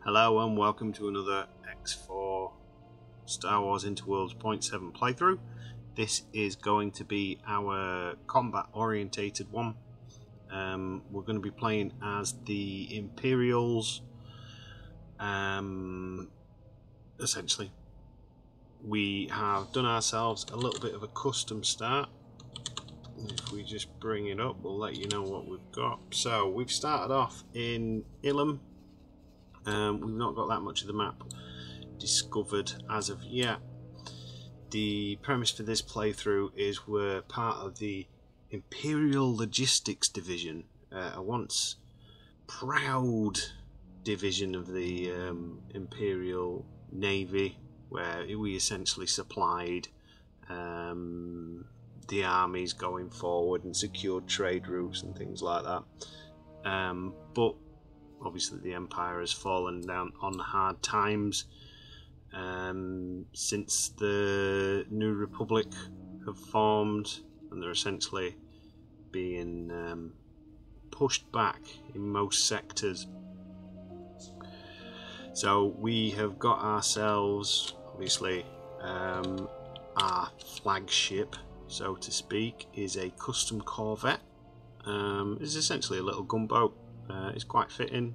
Hello and welcome to another X4 Star Wars Interworlds 0.7 playthrough. This is going to be our combat orientated one. We're going to be playing as the Imperials. Essentially, we have done ourselves a little bit of a custom start. If we just bring it up, we'll let you know what we've got. So we've started off in Ilum. We've not got that much of the map discovered as of yet. The premise for this playthrough is we're part of the Imperial Logistics Division, a once proud division of the Imperial Navy, where we essentially supplied the armies going forward and secured trade routes and things like that. But obviously the Empire has fallen down on hard times since the New Republic have formed, and they're essentially being pushed back in most sectors. So we have got ourselves, obviously, our flagship, so to speak, is a custom corvette. It's essentially a little gunboat. It's quite fitting.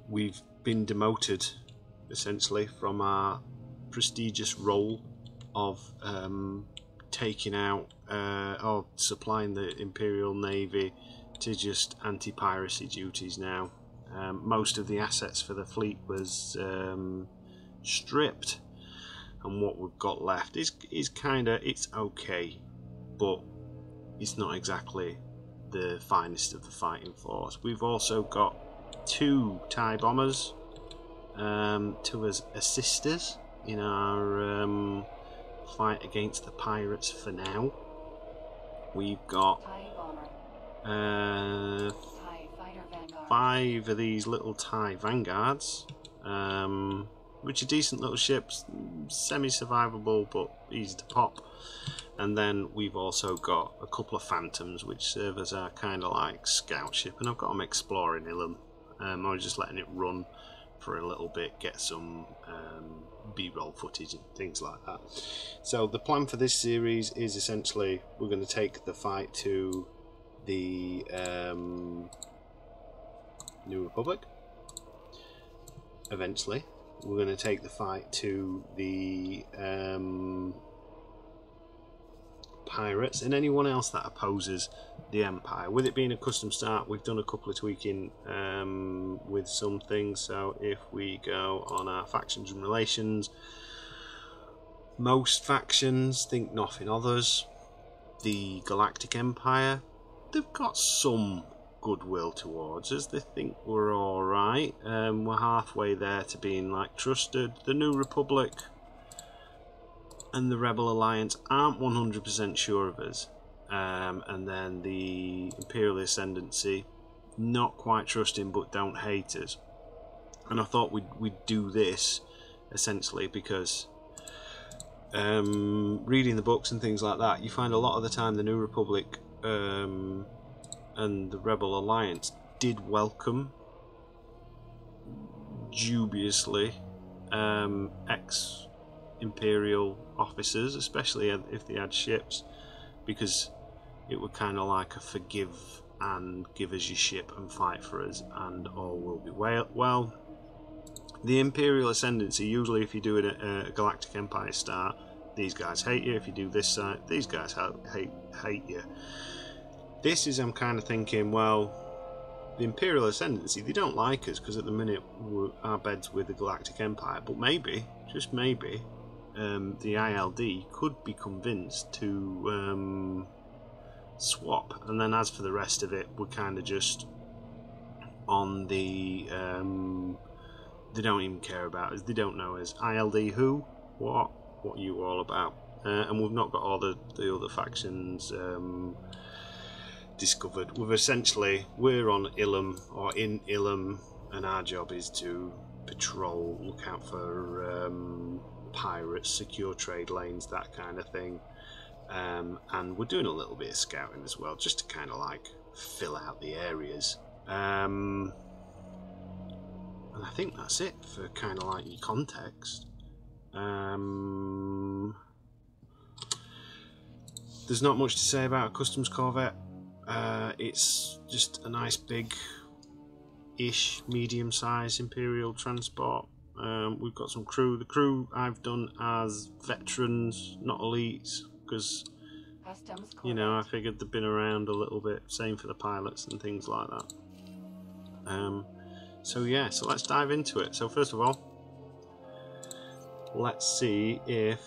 We've been demoted essentially from our prestigious role of taking out or supplying the Imperial Navy to just anti-piracy duties now. Most of the assets for the fleet was stripped, and what we've got left is it's okay, but it's not exactly the finest of the fighting force. We've also got 2 TIE bombers to assist us in our fight against the pirates for now. We've got 5 of these little TIE Vanguards, which are decent little ships, semi-survivable but easy to pop. And then we've also got a couple of Phantoms, which serve as our kind of like scout ship, and I've got them exploring Ilum. I was just letting it run for a little bit, get some B-roll footage and things like that. So the plan for this series is essentially we're going to take the fight to the New Republic. Eventually, we're going to take the fight to the pirates and anyone else that opposes the Empire. With it being a custom start, we've done a couple of tweaking with some things. So if we go on our factions and relations, most factions think nothing of us. The Galactic Empire, they've got some goodwill towards us. They think we're alright. We're halfway there to being like trusted. The New Republic and the Rebel Alliance aren't 100% sure of us, and then the Imperial Ascendancy, not quite trusting but don't hate us. And I thought we'd do this essentially because reading the books and things like that, you find a lot of the time the New Republic and the Rebel Alliance did welcome dubiously ex-Imperial officers, especially if they had ships, because it would kind of like a forgive and give us your ship and fight for us and all will be well. The Imperial Ascendancy, usually if you do a Galactic Empire start, these guys hate you. If you do this side, these guys hate you. This is, I'm kind of thinking, well, the Imperial Ascendancy, they don't like us because at the minute our bed's with the Galactic Empire, but maybe, just maybe, the ILD could be convinced to swap, and then as for the rest of it, we're kind of just on the they don't even care about us, they don't know us. ILD who? What are you all about? And we've not got all the other factions discovered. We're on Ilum, or in Ilum, and our job is to patrol, look out for pirates, secure trade lanes, that kind of thing. And we're doing a little bit of scouting as well, just to kind of like fill out the areas. think that's it for kind of like your context. There's not much to say about a customs corvette. It's just a nice big-ish, medium-sized Imperial transport. We've got some crew. The crew I've done as veterans, not elites, because you know, I figured they've been around a little bit. Same for the pilots and things like that. So yeah, so let's dive into it. So first of all, let's see if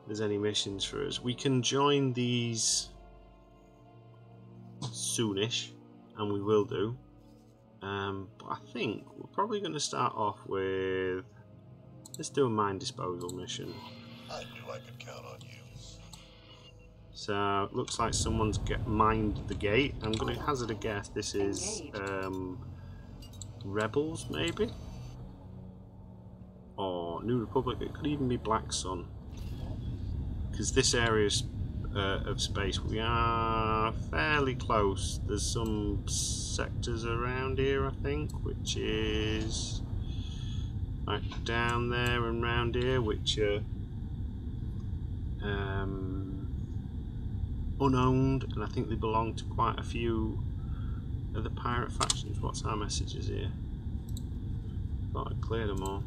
there's any missions for us. We can join these soonish, and we will do. But I think we're probably going to start off with, let's do a mine disposal mission. I knew I could count on you. So it looks like someone's mined the gate. I'm going to hazard a guess. This is Rebels, maybe, or New Republic. It could even be Black Sun, because this area of space, we are fairly close. There's some sectors around here, I think, which is like down there and round here, which are unowned, and I think they belong to quite a few of the pirate factions. What's our messages here? Thought I cleared them all.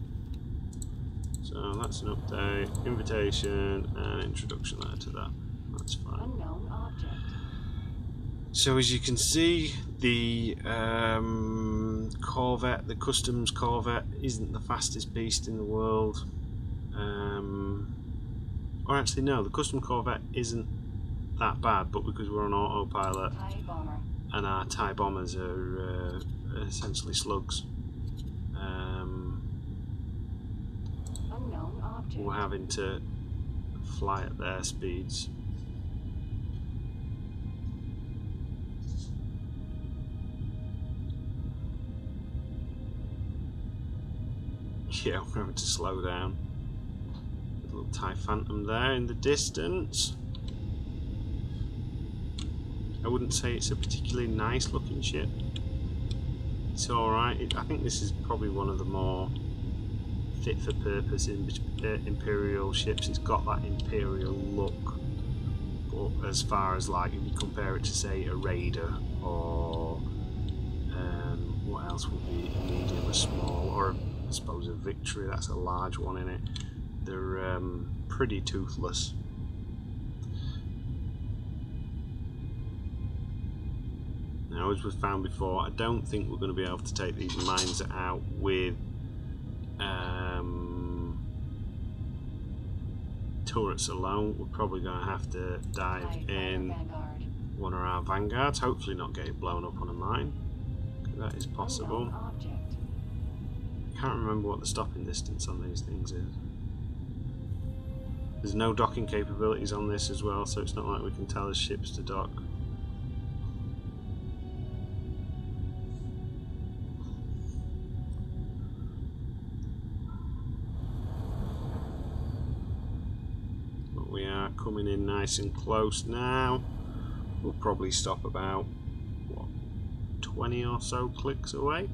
So that's an update, invitation, and introduction letter to that. That's fine. Unknown object. So as you can see, the corvette, the customs corvette, isn't the fastest beast in the world. Or actually no, the custom corvette isn't that bad, but because we're on autopilot and our TIE bombers are essentially slugs, Unknown object. we're having to fly at their speeds. Yeah, we're having to slow down. A little TIE Phantom there in the distance. I wouldn't say it's a particularly nice looking ship. It's alright. I think this is probably one of the more fit for purpose Imperial ships. It's got that Imperial look, but as far as like if you compare it to say a Raider or what else would be a medium, a small, or I suppose a Victory, that's a large one in it. They're pretty toothless. Now, as we've found before, I don't think we're going to be able to take these mines out with turrets alone. We're probably going to have to dive in one of our vanguards, hopefully not get it blown up on a mine. That is possible. I can't remember what the stopping distance on these things is. There's no docking capabilities on this as well, so it's not like we can tell the ships to dock. But we are coming in nice and close now. We'll probably stop about, what, 20 or so clicks away.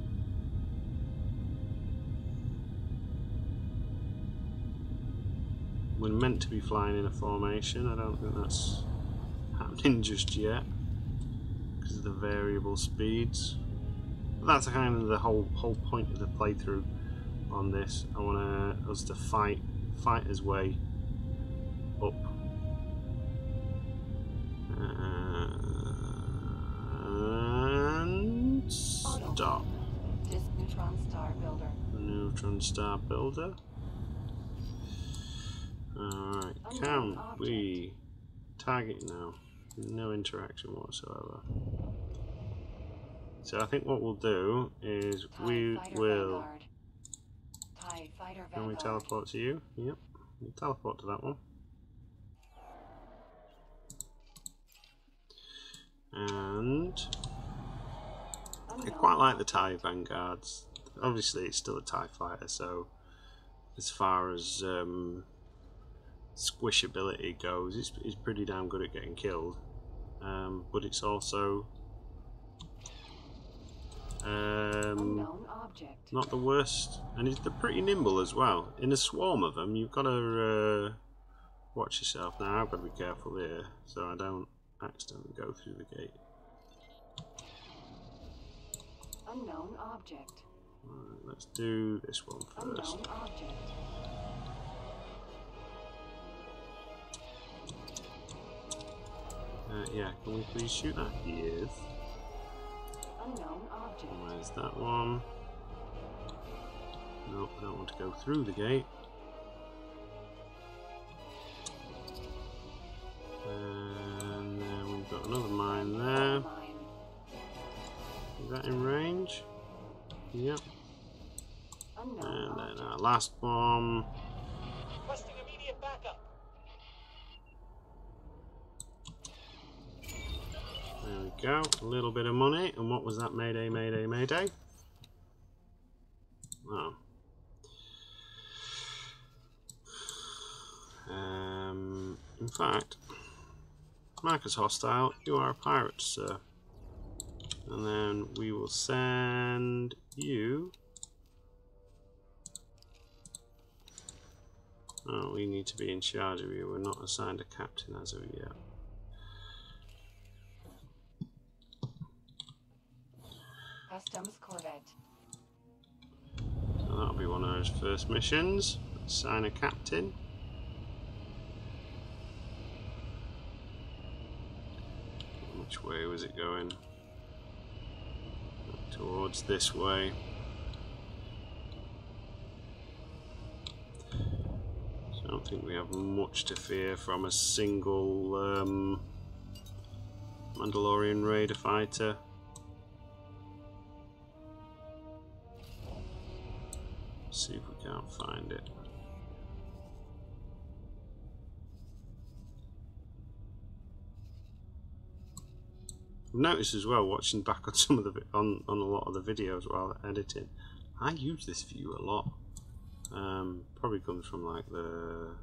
We're meant to be flying in a formation. I don't think that's happening just yet because of the variable speeds. But that's kind of the whole point of the playthrough on this. I want us to fight his way up. And stop. Neutron star builder. Neutron star builder. Alright, can we target now? No interaction whatsoever. So I think what we'll do is we will... Can we teleport to you? Yep, we'll teleport to that one. And I quite like the TIE Vanguards. Obviously it's still a TIE fighter, so as far as squishability goes, it's pretty damn good at getting killed, but it's also object. Not the worst, and they're pretty nimble as well. In a swarm of them, you've got to watch yourself. Now I've got to be careful here, so I don't accidentally go through the gate. Unknown object. Right, let's do this one first. Unknown object. Yeah, can we please shoot that? Yes. Unknown object. Where's that one? Nope, I don't want to go through the gate. And then we've got another mine there. Mine. Is that in range? Yep. Unknown And object. then our last bomb. Requesting immediate backup. There we go. A little bit of money. And what was that? Mayday, mayday, mayday. Oh. In fact, mark as hostile. You are a pirate, sir. And then we will send you. Oh, we need to be in charge of you. We're not assigned a captain as of yet. Customs Corvette. So that'll be one of those first missions. Assign a captain. Which way was it going? Towards this way. So I don't think we have much to fear from a single Mandalorian Raider fighter. Let's see if we can't find it. I've noticed as well, watching back on some of the on a lot of the videos while editing, I use this view a lot. Probably comes from like the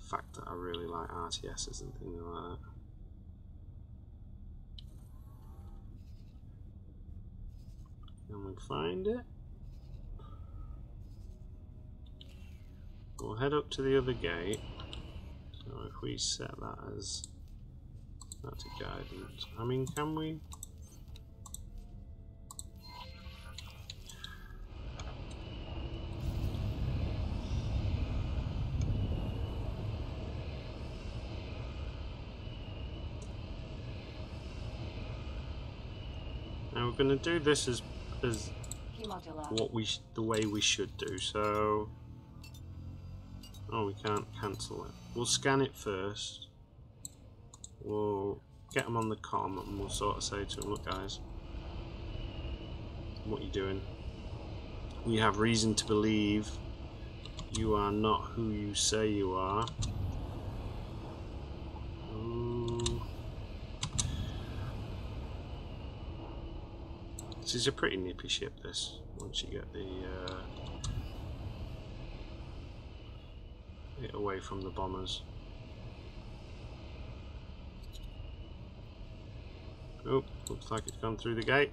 fact that I really like RTSs and things like that. Can we find it? We'll head up to the other gate. So if we set that as that's a guidance. I mean, can we? Now we're going to do this as Hemodula. what the way we should do. So, oh, we can't cancel it. We'll scan it first. We'll get them on the comm and we'll sort of say to them, look guys, what are you doing? We have reason to believe you are not who you say you are. Ooh. This is a pretty nippy ship, this, once you get the it away from the bombers. Oh, looks like it's gone through the gate.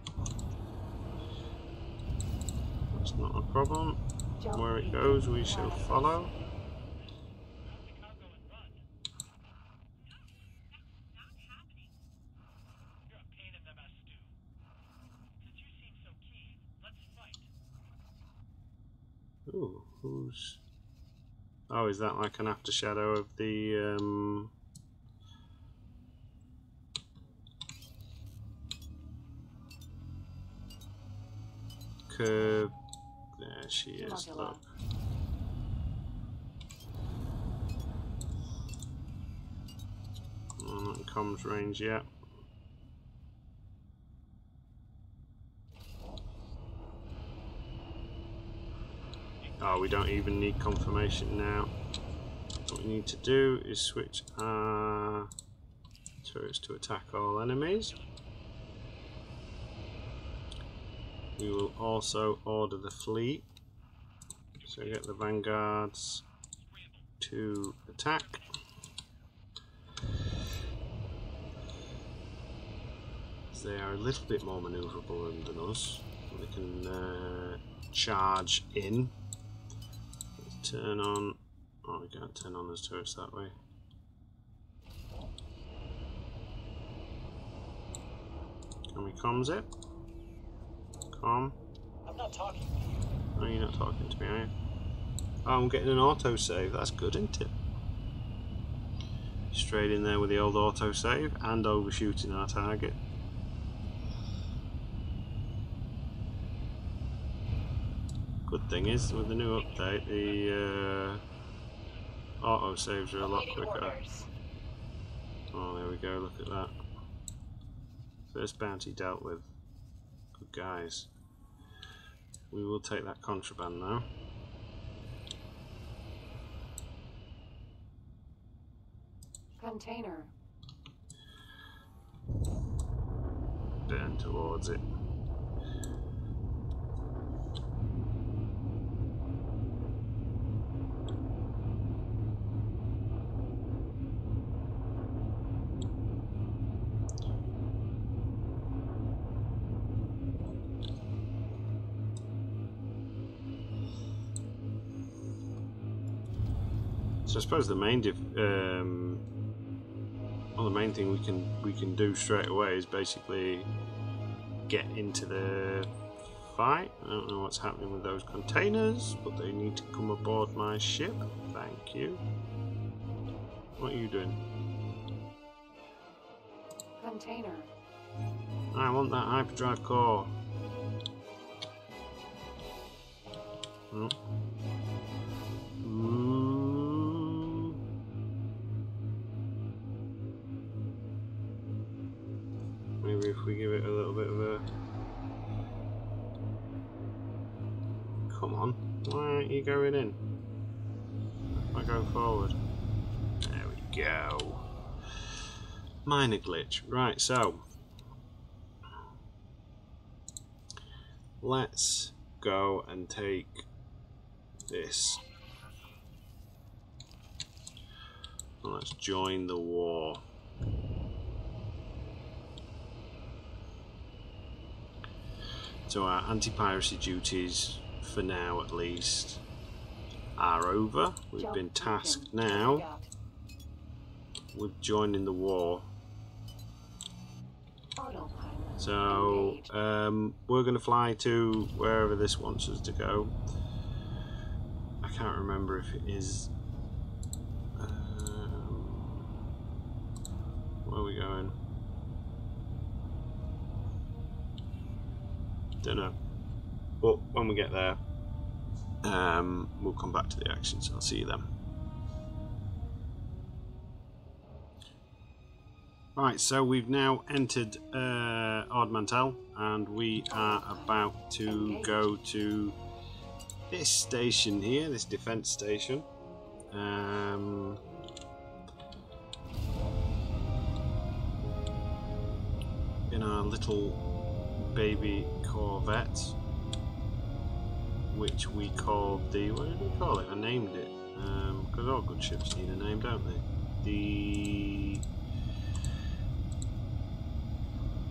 That's not a problem. Where it goes, we shall follow. Ooh, who's... Oh, is that like an aftershadow of the... Curb. There she is, look. Not in comms range yet. Oh, we don't even need confirmation now. What we need to do is switch our turrets to attack all enemies. We will also order the fleet, so get the vanguards to attack. They are a little bit more manoeuvrable than us. We can charge in. Let's turn on. Oh, we can't turn on those turrets that way. Can we comms it? Com? I'm not talking to you. No, you're not talking to me, are you? Oh, I'm getting an autosave. That's good, isn't it? Straight in there with the old autosave and overshooting our target. Good thing is, with the new update, the autosaves are a lot quicker. Oh, there we go, look at that. First bounty dealt with. Good guys. We will take that contraband now. Container. Burn towards it. So I suppose the main the main thing we can do straight away is basically get into the fight. I don't know what's happening with those containers, but they need to come aboard my ship. Thank you. What are you doing? Container. I want that hyperdrive core. Oh. Ooh. Maybe if we give it a little bit of a... Come on, why aren't you going in? If I go forward. There we go. Minor glitch. Right, so let's go and take this. And let's join the war. So our anti-piracy duties, for now at least, are over. We've been tasked now with joining the war. So we're going to fly to wherever this wants us to go. I can't remember if it is... where are we going? Don't know. But when we get there, we'll come back to the action, so I'll see you then. Right, so we've now entered Ord Mantell, and we are about to go to this station here, this defense station. In our little baby Corvette, which we called the... what did we call it? I named it, because all good ships need a name, don't they? The...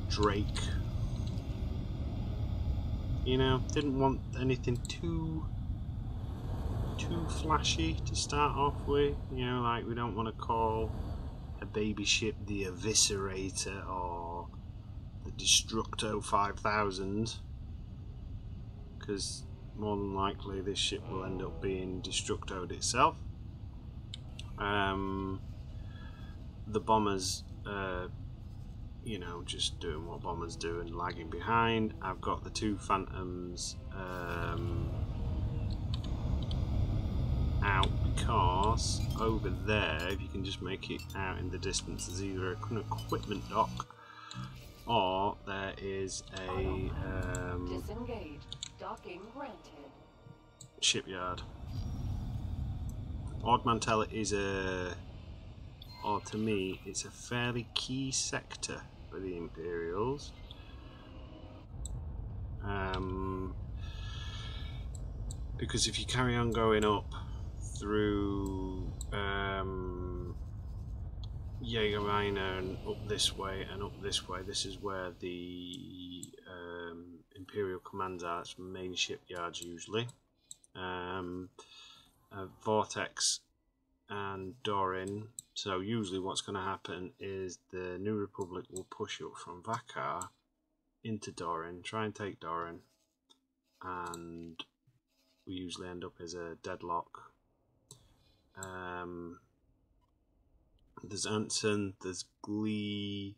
Drake. You know, didn't want anything too flashy to start off with. You know, like we don't want to call a baby ship the Eviscerator or the Destructo 5000, because more than likely this ship will end up being Destructoed itself. The bombers, you know, just doing what bombers do and lagging behind. I've got the two Phantoms out because over there, if you can just make it out in the distance, there's either an equipment dock or there is a Disengage. Docking granted. shipyard. Ord Mantell is a, or to me, it's a fairly key sector for the Imperials. Because if you carry on going up through Jägermine and up this way and up this way, this is where the Imperial commands are. That's main shipyards usually. Vortex and Dorin. So usually what's going to happen is the New Republic will push up from Vakar into Dorin, try and take Dorin, and we usually end up as a deadlock. There's Anson, there's Glee,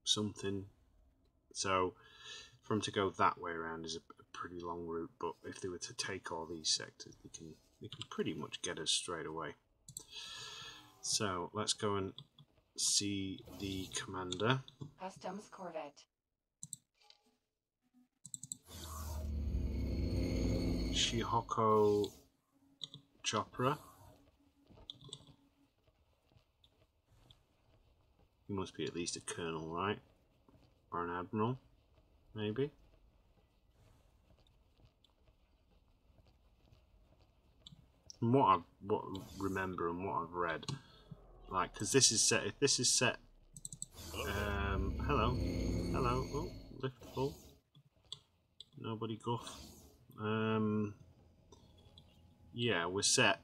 something. So for them to go that way around is a pretty long route, but if they were to take all these sectors, they can pretty much get us straight away. So let's go and see the commander. Customs corvette. Shihoko Chopra. He must be at least a colonel, right? Or an admiral, maybe. From what I remember and what I've read, like, because this is set. If this is set, hello, oh, lift full. Nobody guff. Yeah, we're set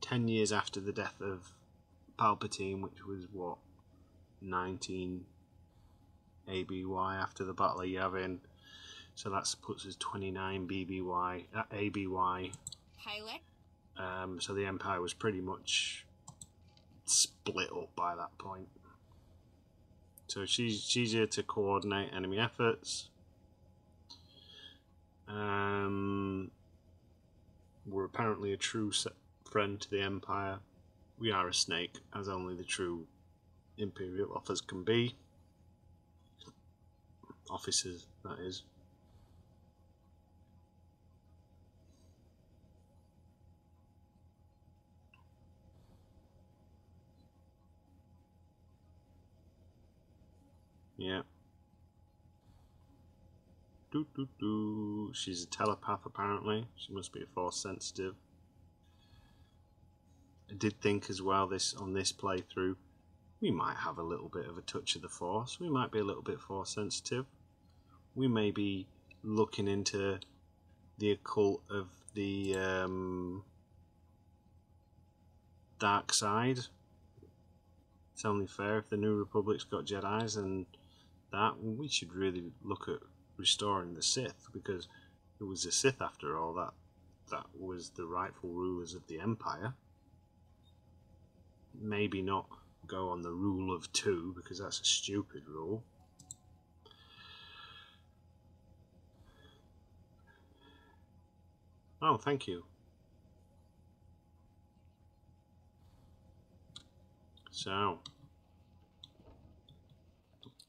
10 years after the death of Palpatine, which was what, 19 ABY after the Battle of Yavin. So that puts us 29 ABY. So the Empire was pretty much split up by that point. So she's here to coordinate enemy efforts. We're apparently a true friend to the Empire. We are a snake, as only the true Imperial officers can be. Officers, that is. Yeah. She's a telepath apparently. She must be a force sensitive. I did think as well on this playthrough we might have a little bit of a touch of the force. We might be a little bit force sensitive. We may be looking into the occult of the dark side. It's only fair if the New Republic's got Jedis, and that we should really look at restoring the Sith, because it was the Sith after all that was the rightful rulers of the Empire. Maybe not go on the rule of two, because that's a stupid rule. Oh, thank you. So,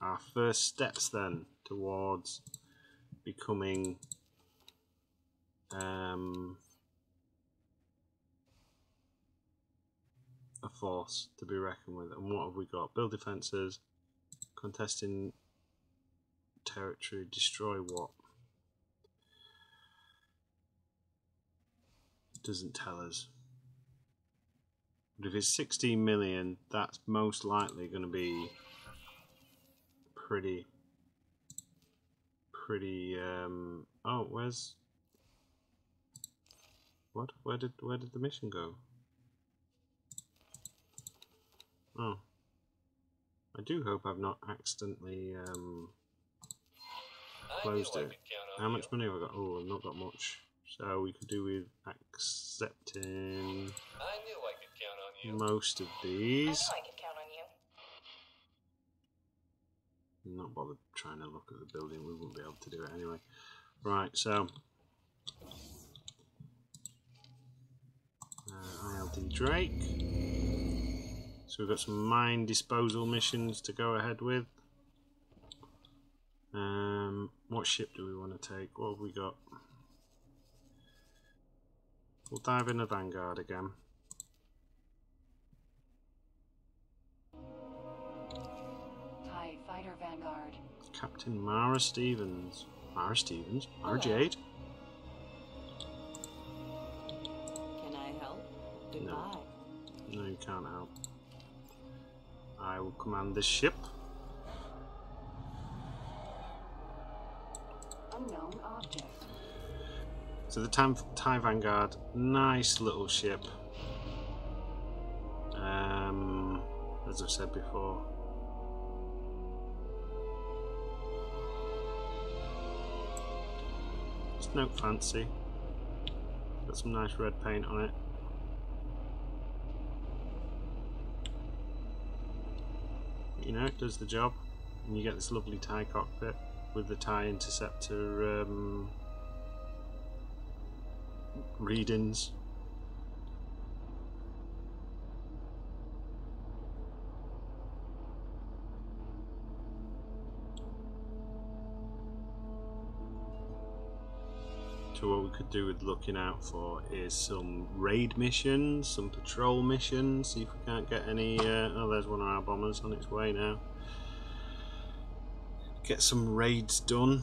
our first steps then towards becoming a force to be reckoned with. And what have we got? Build defences, contesting territory, destroy what? It doesn't tell us. But if it's 16 million, that's most likely going to be pretty oh, where's what? Where did the mission go? Oh, I do hope I've not accidentally closed it. How much money have I got? Oh, I've not got much. So we could do with accepting most of these. I could count on you. I'm not bothered trying to look at the building. We wouldn't be able to do it anyway. Right, so ILD Drake. So we've got some mine disposal missions to go ahead with. What ship do we want to take? What have we got? We'll dive in the Vanguard again. TIE Fighter Vanguard. Captain Mara Stevens. Mara Stevens? Mara Jade? Can I help? Goodbye. No, you can't help. I will command this ship. object. So the TIE Vanguard, nice little ship. As I've said before. It's no fancy. Got some nice red paint on it. You know, it does the job. And you get this lovely TIE cockpit with the TIE Interceptor readings. So what we could do with looking out for is some raid missions, some patrol missions, see if we can't get any... oh, there's one of our bombers on its way now. Get some raids done.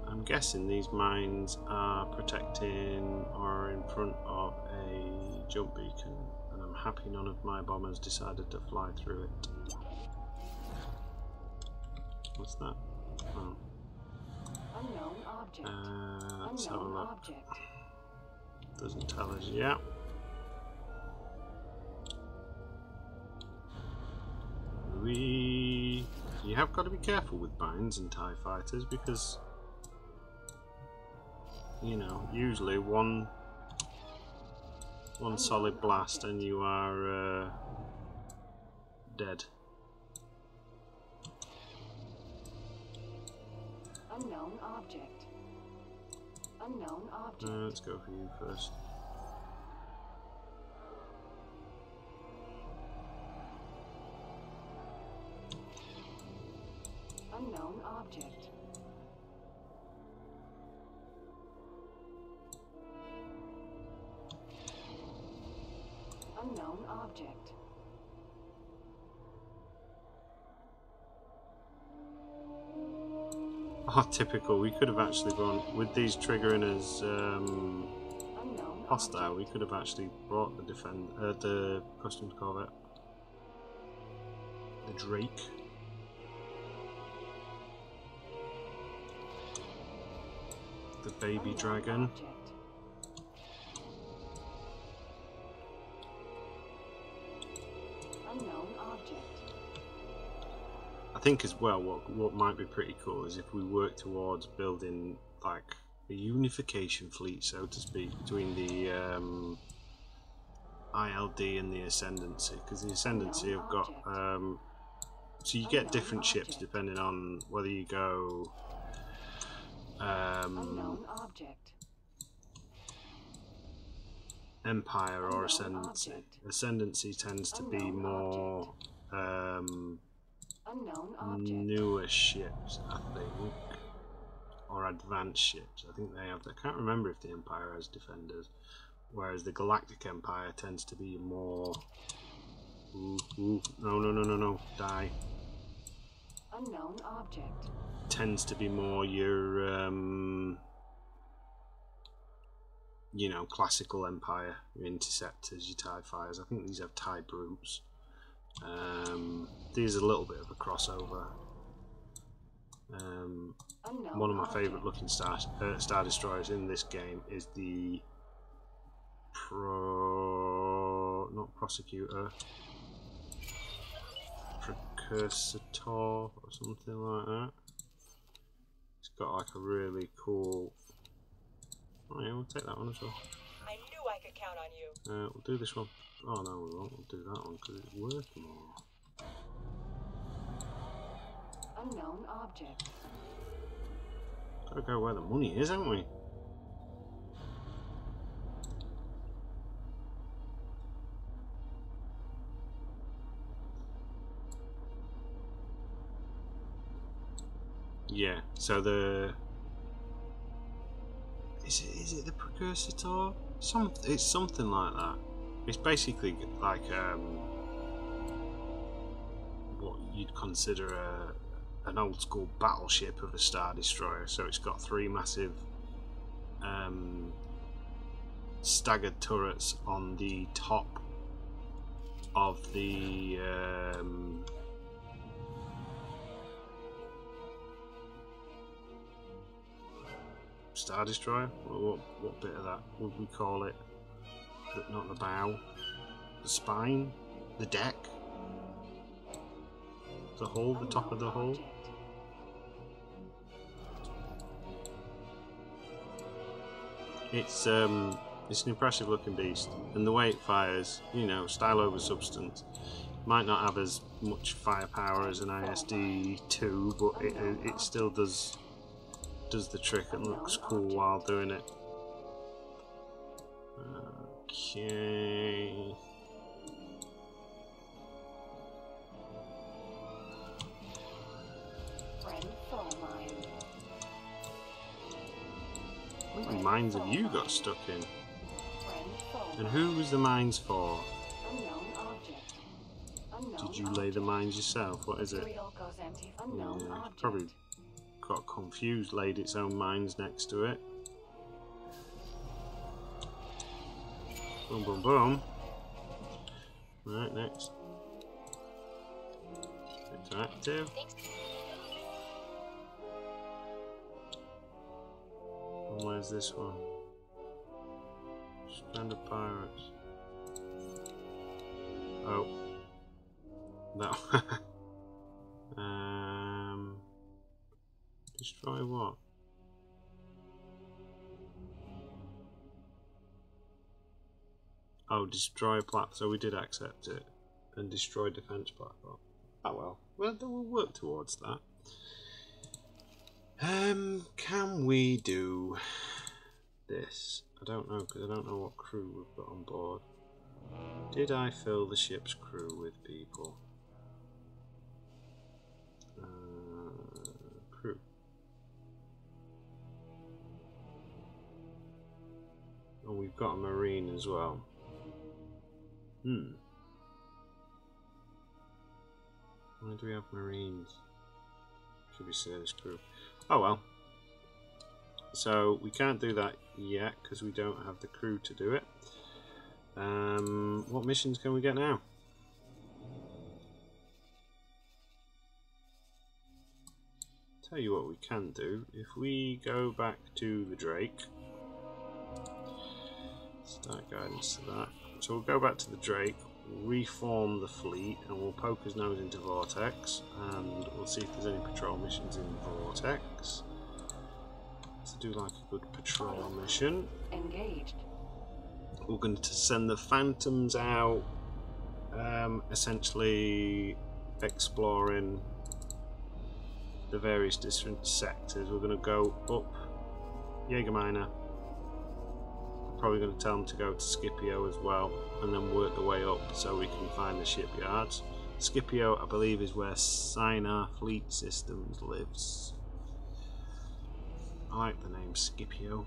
I'm guessing these mines are protecting or in front of a jump beacon, and I'm happy none of my bombers decided to fly through it. What's that? Oh. Unknown object. Let's have a Unknown look. object. Doesn't tell us yet. You have got to be careful with binds and TIE fighters because, you know, usually one solid blast and you are dead. Unknown object. Unknown object. Let's go for you first. Unknown object. Unknown object. Oh, typical. We could have actually gone with these triggering as Unknown hostile. We could have actually brought the the customs corvette, the Drake. The baby Unknown dragon. object. Unknown object. I think as well what might be pretty cool is if we work towards building like a unification fleet, so to speak, between the ILD and the Ascendancy, because the Ascendancy have got so you get different ships depending on whether you go Unknown object. Empire or Unknown Ascendancy. object. Ascendancy tends to be Unknown more Unknown object. newer ships, I think, or advanced ships. I think they have. I can't remember if the Empire has defenders, whereas the Galactic Empire tends to be more. No, die. Unknown object. Tends to be more your you know, classical Empire, your interceptors, your TIE fighters. I think these have TIE brutes. These are a little bit of a crossover. Unknown One of my object. favourite looking Star Destroyers in this game is the not Prosecutor, Precursator or something like that. It's got like a really cool. Oh yeah, we'll take that one as well. I knew I could count on you. We'll do this one. Oh no, we won't. We'll do that one because it's worth more. Unknown object. Gotta go where the money is, haven't we? Yeah. So the is it the Precursator? It's something like that. It's basically like what you'd consider an old school battleship of a Star Destroyer. So it's got three massive staggered turrets on the top of the Star Destroyer? What bit of that would we call it? But not the bow. The spine? The deck? The hull? The top of the hull? It's an impressive looking beast, and the way it fires, you know, style over substance. Might not have as much firepower as an ISD-2, but it still does the trick and looks cool while doing it. Okay. How many mines have you got stuck in? And who was the mines for? Did you lay the mines yourself? What is it? Yeah, probably got confused, laid its own mines next to it. Boom, boom, boom. Right, next. Interactive. And where's this one? Stranded Pirates. Oh. No. Destroy what? Oh, destroy a platform. So we did accept it. And destroy defense platform. Oh well. Well, we'll work towards that. Can we do this? I don't know, because I don't know what crew we've got on board. Did I fill the ship's crew with people? Crew. Oh, we've got a marine as well. Why do we have marines? Should we say this crew? Oh well. So we can't do that yet because we don't have the crew to do it. What missions can we get now? Tell you what we can do. If we go back to the Drake, start guidance to that. So we'll go back to the Drake, reform the fleet, and we'll poke his nose into Vortex, and we'll see if there's any patrol missions in Vortex. Let's do like a good patrol mission. Engaged. We're going to send the Phantoms out, essentially exploring the various different sectors. We're going to go up Jägerminer. I'm probably going to tell them to go to Scipio as well, and then work the way up so we can find the shipyards. Scipio, I believe, is where Sinar Fleet Systems lives. I like the name Scipio.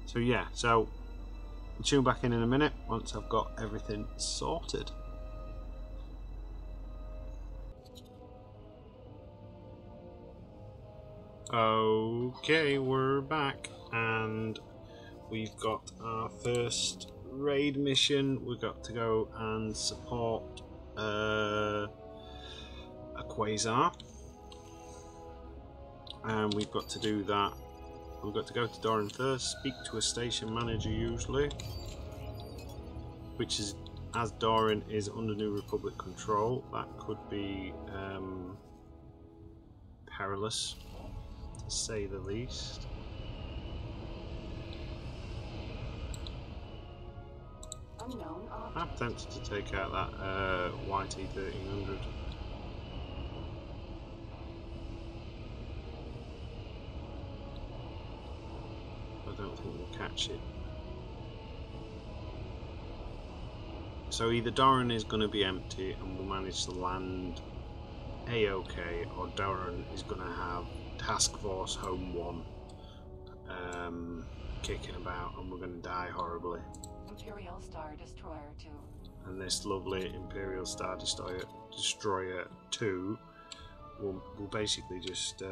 So yeah, so I'll tune back in a minute once I've got everything sorted. Okay, we're back and we've got our first raid mission. We've got to go and support a Quasar, and we've got to do that. We've got to go to Doran first, speak to a station manager usually, which is, as Doran is under New Republic control, that could be perilous, to say the least. I'm tempted to take out that YT-1300. I don't think we'll catch it. So either Doran is going to be empty and we'll manage to land A-OK, or Doran is going to have Task Force Home 1 kicking about and we're going to die horribly. Imperial Star Destroyer 2. And this lovely Imperial Star Destroyer 2 will basically just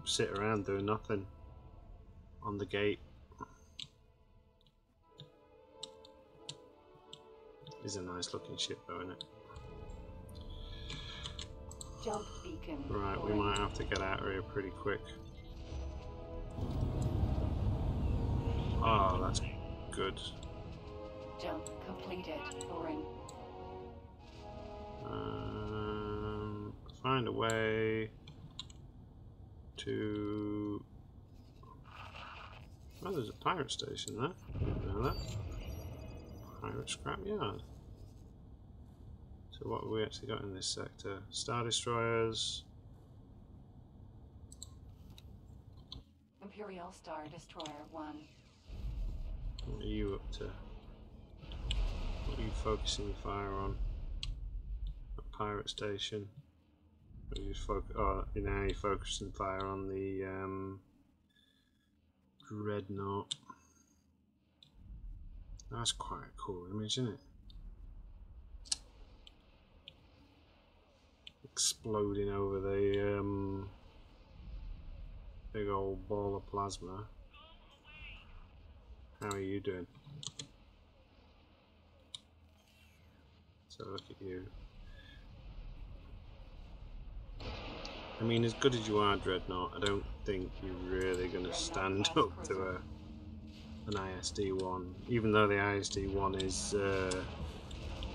sit around doing nothing on the gate. It's a nice looking ship though, isn't it? Jump beacon. Right, we might have to get out of here pretty quick. Oh, that's good. Jump completed. Thorin. Find a way to... Oh, there's a pirate station there. Didn't know that. Pirate scrapyard. So what have we actually got in this sector? Star Destroyers. Imperial Star Destroyer 1. What are you up to? What are you focusing fire on? A pirate station. Or you just oh, now you're focusing fire on the Dreadnought. That's quite a cool image, isn't it? Exploding over the big old ball of plasma. How are you doing? So look at you. I mean, as good as you are, Dreadnought, I don't think you're really going to stand up to an ISD-1. Even though the ISD-1 is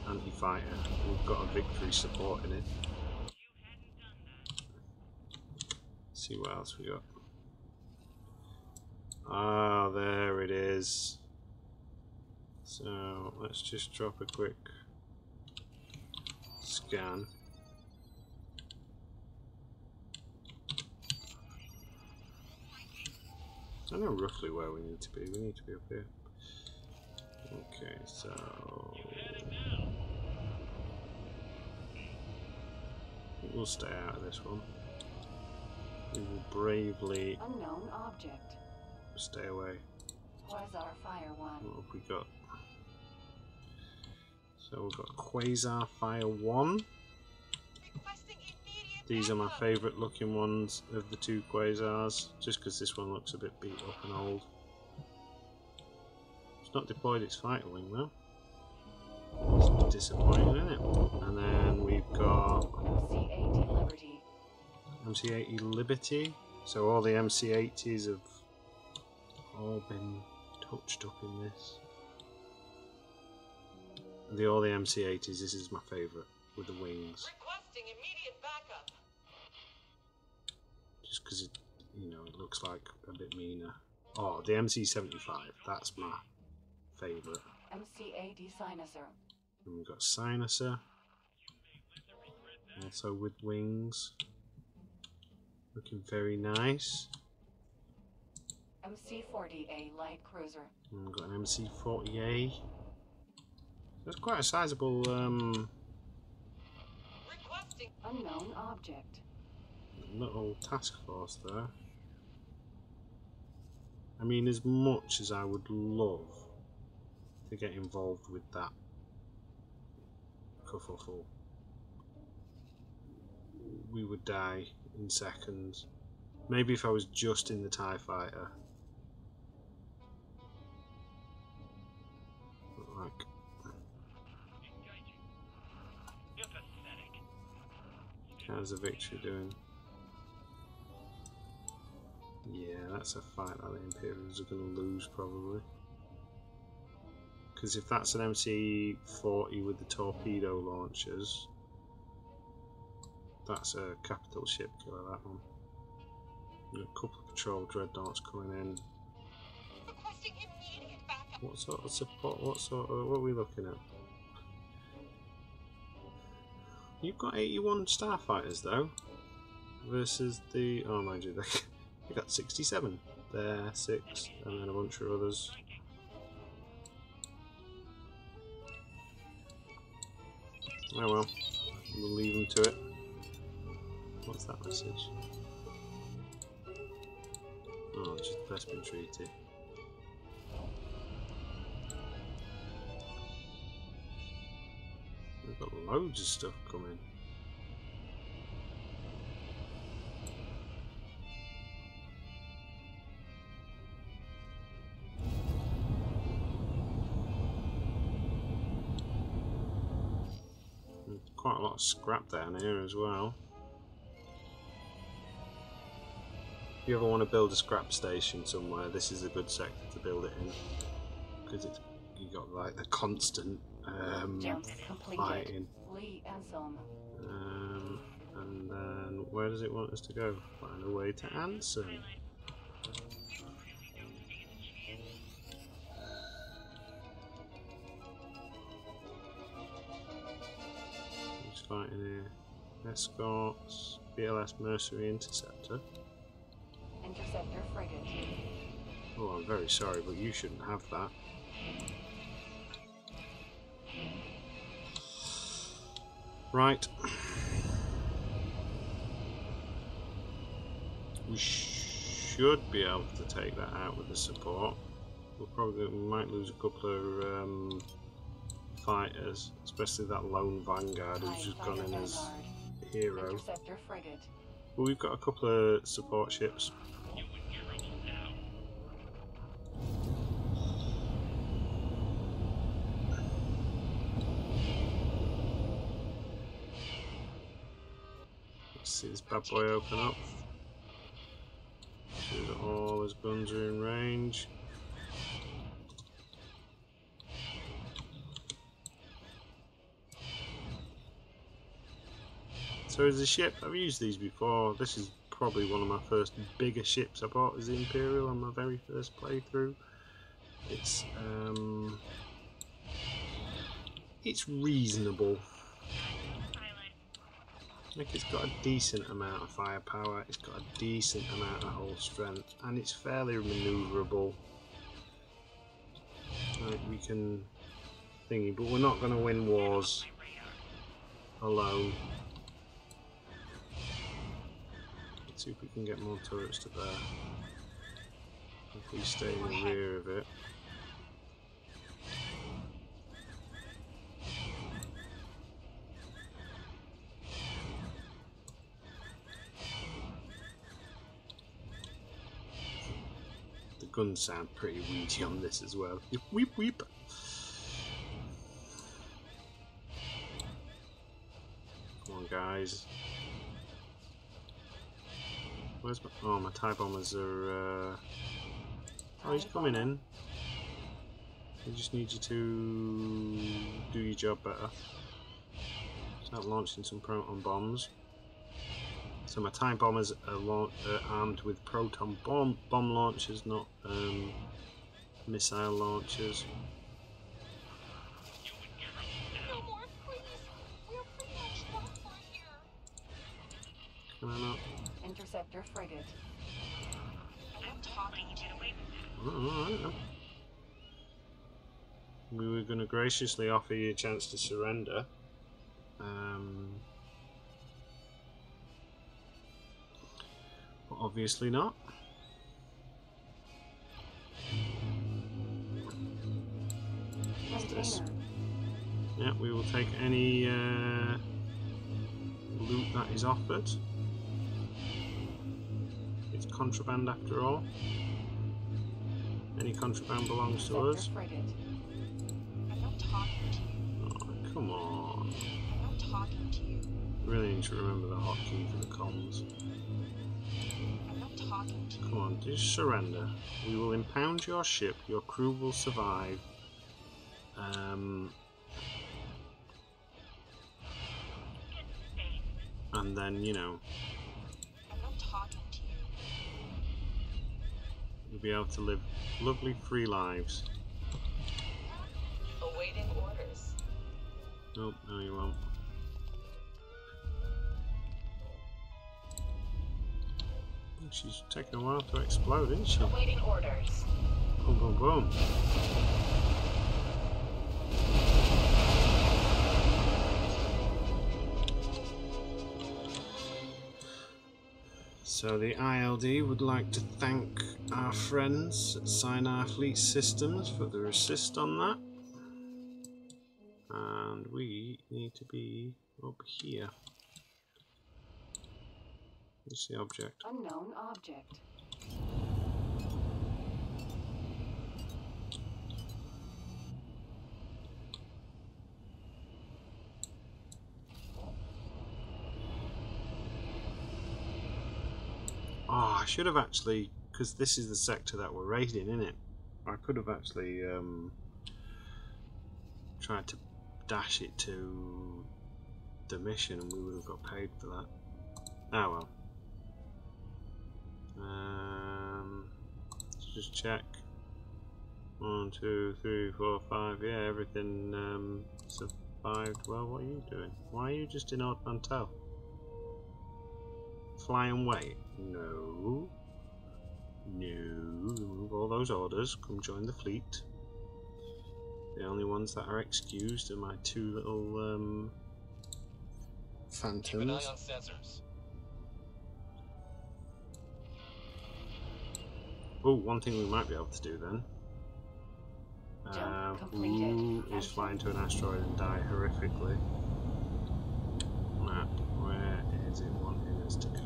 anti-fighter, we've got a victory supporting it. Let's see what else we got. Ah, there it is. So let's just drop a quick scan. I know roughly where we need to be. We need to be up here. Okay, so we'll stay out of this one. We will bravely Unknown object. stay away. Quasar Fire 1. What have we got? So we've got Quasar Fire 1. Requesting immediate These are my backup. favourite looking ones of the two Quasars, just because this one looks a bit beat up and old. It's not deployed its fighter wing though. It's disappointing, isn't it? And then we've got MC-80 Liberty. MC-80 Liberty. So all the MC-80s have all been touched up in this. All the MC-80s, this is my favourite, with the wings. Requesting immediate backup. Just because it, you know, it looks like a bit meaner. Oh, the MC-75, that's my favourite. MC-80 Sinuser. And we've got Sinuser, also with wings, looking very nice. MC-40A Light Cruiser. And we've got an MC-40A. That's quite a sizable Requesting Unknown object. little task force there. I mean, as much as I would love to get involved with that kerfuffle, we would die in seconds. Maybe if I was just in the TIE fighter. But like, how's the victory doing? Yeah, that's a fight that the Imperials are going to lose probably. Because if that's an MC-40 with the torpedo launchers, that's a capital ship killer, that one. And a couple of patrol dreadnoughts coming in. requesting immediate backup. What sort of support? What are we looking at? You've got 81 starfighters though, versus the, oh mind you, they got 67. There, 6, and then a bunch of others. Oh well, we'll leave them to it. What's that message? Oh, just the Bespin Treaty. We've got loads of stuff coming. Quite a lot of scrap down here as well. you ever want to build a scrap station somewhere, this is a good sector to build it in, because it's you got like the constant Jumps completed. fighting. Lee Anselm. And then where does it want us to go? Find a way to Anson. Who's fighting here? Escorts, BLS Mercenary Interceptor. Interceptor frigate. Oh, I'm very sorry, but you shouldn't have that. Right. We should be able to take that out with the support. We might lose a couple of fighters, especially that lone Vanguard who's just gone in as hero. Interceptor frigate. But we've got a couple of support ships. Let's see this bad boy open up. See that all his guns are in range. So is the ship, I've used these before. This is probably one of my first bigger ships I bought as the Imperial on my very first playthrough. It's reasonable. Like, it's got a decent amount of firepower, it's got a decent amount of hull strength, and it's fairly manoeuvrable. Like, we can thingy, but we're not going to win wars alone. Let's see if we can get more turrets to bear. If we stay in the rear of it. The guns sound pretty weedy on this as well. Weep weep. Come on, guys. Where's my... Oh, my TIE bombers are... Oh, he's coming in. We just need you to do your job better. Start launching some proton bombs. So my TIE bombers are armed with proton bomb launchers, not missile launchers. No more, please. We're pretty much done for here. Can I not? Interceptor frigate. I'm talking to you. Wait. Alright then. We were going to graciously offer you a chance to surrender. But obviously not. What's this? Yeah, we will take any loot that is offered. It's contraband after all. Any contraband belongs to us. Frigate. I'm not talking to you. Oh, come on. I'm not talking to you. Really need to remember the hotkey for the comms. I'm not talking to you. Come on, just surrender. We will impound your ship, your crew will survive. And then, you know, I'm not talking to you. you'll be able to live lovely free lives. Awaiting orders. Nope, no you won't. She's taking a while to explode, isn't she? Awaiting orders. Boom, boom, boom. So the ILD would like to thank our friends at Sinar Fleet Systems for their assist on that. And we need to be up here. What's the object? Unknown object. Oh, I should have actually, because this is the sector that we're raiding, isn't it? I could have actually tried to dash it to the mission and we would have got paid for that. Oh well. Let's just check. 1, 2, 3, 4, 5. Yeah, everything survived. Well, what are you doing? Why are you just in Odd Mantel? Fly and wait? No. No. Remove all those orders. Come join the fleet. The only ones that are excused are my two little phantoms. Keep an eye on sensors. Oh, one thing we might be able to do then. Jump Who completed. is flying to an asteroid and die horrifically? Map, where is it wanting us to go?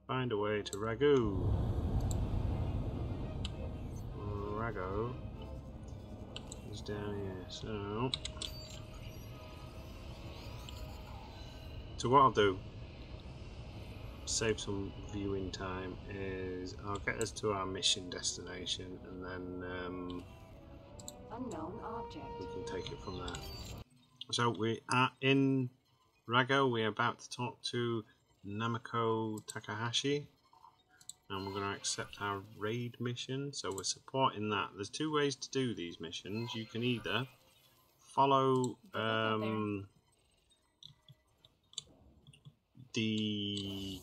Find a way to Ragu. Rago is down here, so what I'll do, save some viewing time, is I'll get us to our mission destination and then Unknown object. we can take it from there. So we are in Rago. We're about to talk to Namiko Takahashi and we're going to accept our raid mission, so we're supporting that. There's two ways to do these missions. You can either follow the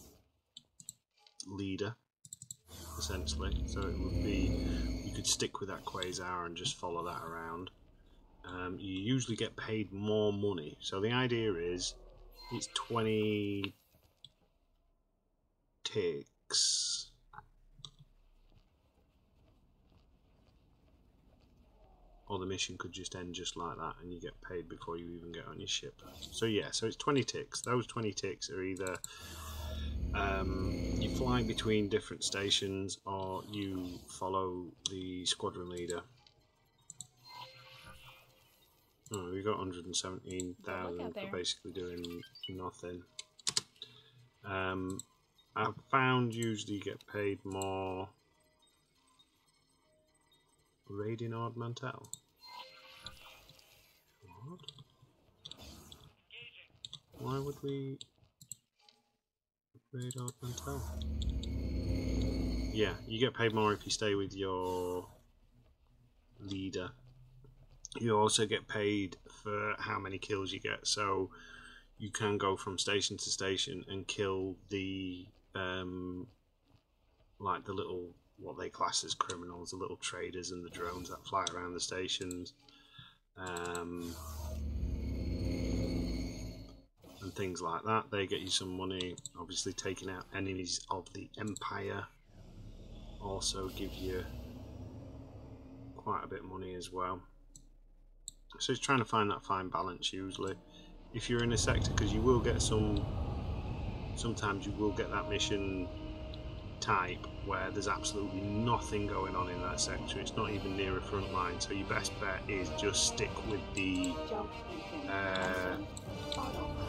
leader, essentially, so it would be, you could stick with that quasar and just follow that around. You usually get paid more money, so the idea is it's 20 ticks. Or the mission could just end just like that and you get paid before you even get on your ship. So yeah, so it's 20 ticks. Those 20 ticks are either you fly between different stations or you follow the squadron leader. Oh, we got 117,000 for basically doing nothing. I've found usually you get paid more raiding Odd Mantel. What? Why would we raid Odd Mantel? Yeah, you get paid more if you stay with your leader. You also get paid for how many kills you get, so you can go from station to station and kill the like the little, what they class as criminals, the little traders and the drones that fly around the stations, and things like that. They get you some money. Obviously taking out enemies of the Empire also give you quite a bit of money as well. So it's trying to find that fine balance usually. If you're in a sector, because you will get sometimes you will get that mission type where there's absolutely nothing going on in that sector. It's not even near a front line, so your best bet is just stick with the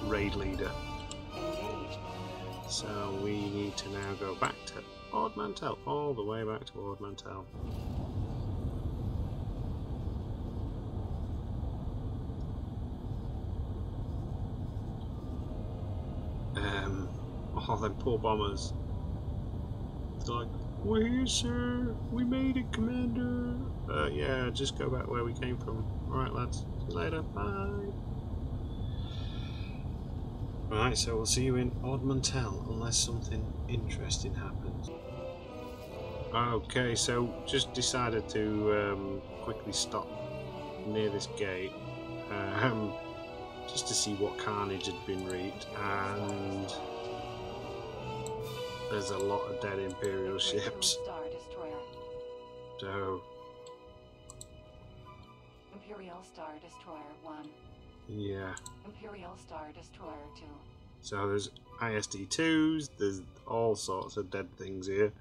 raid leader. Engaged. So we need to now go back to Odd Mantel, all the way back to Odd Mantel. Oh, them poor bombers. It's like, we're here, sir. We made it, Commander. Yeah, just go back where we came from. Alright, lads. See you later. Bye. Alright, so we'll see you in Odd Mantel, unless something interesting happens. Okay, so just decided to quickly stop near this gate. Just to see what carnage had been wreaked, and there's a lot of dead Imperial ships. Star Destroyer. So Imperial Star Destroyer 1. yeah. Imperial Star Destroyer 2. So there's ISD-2s, there's all sorts of dead things here.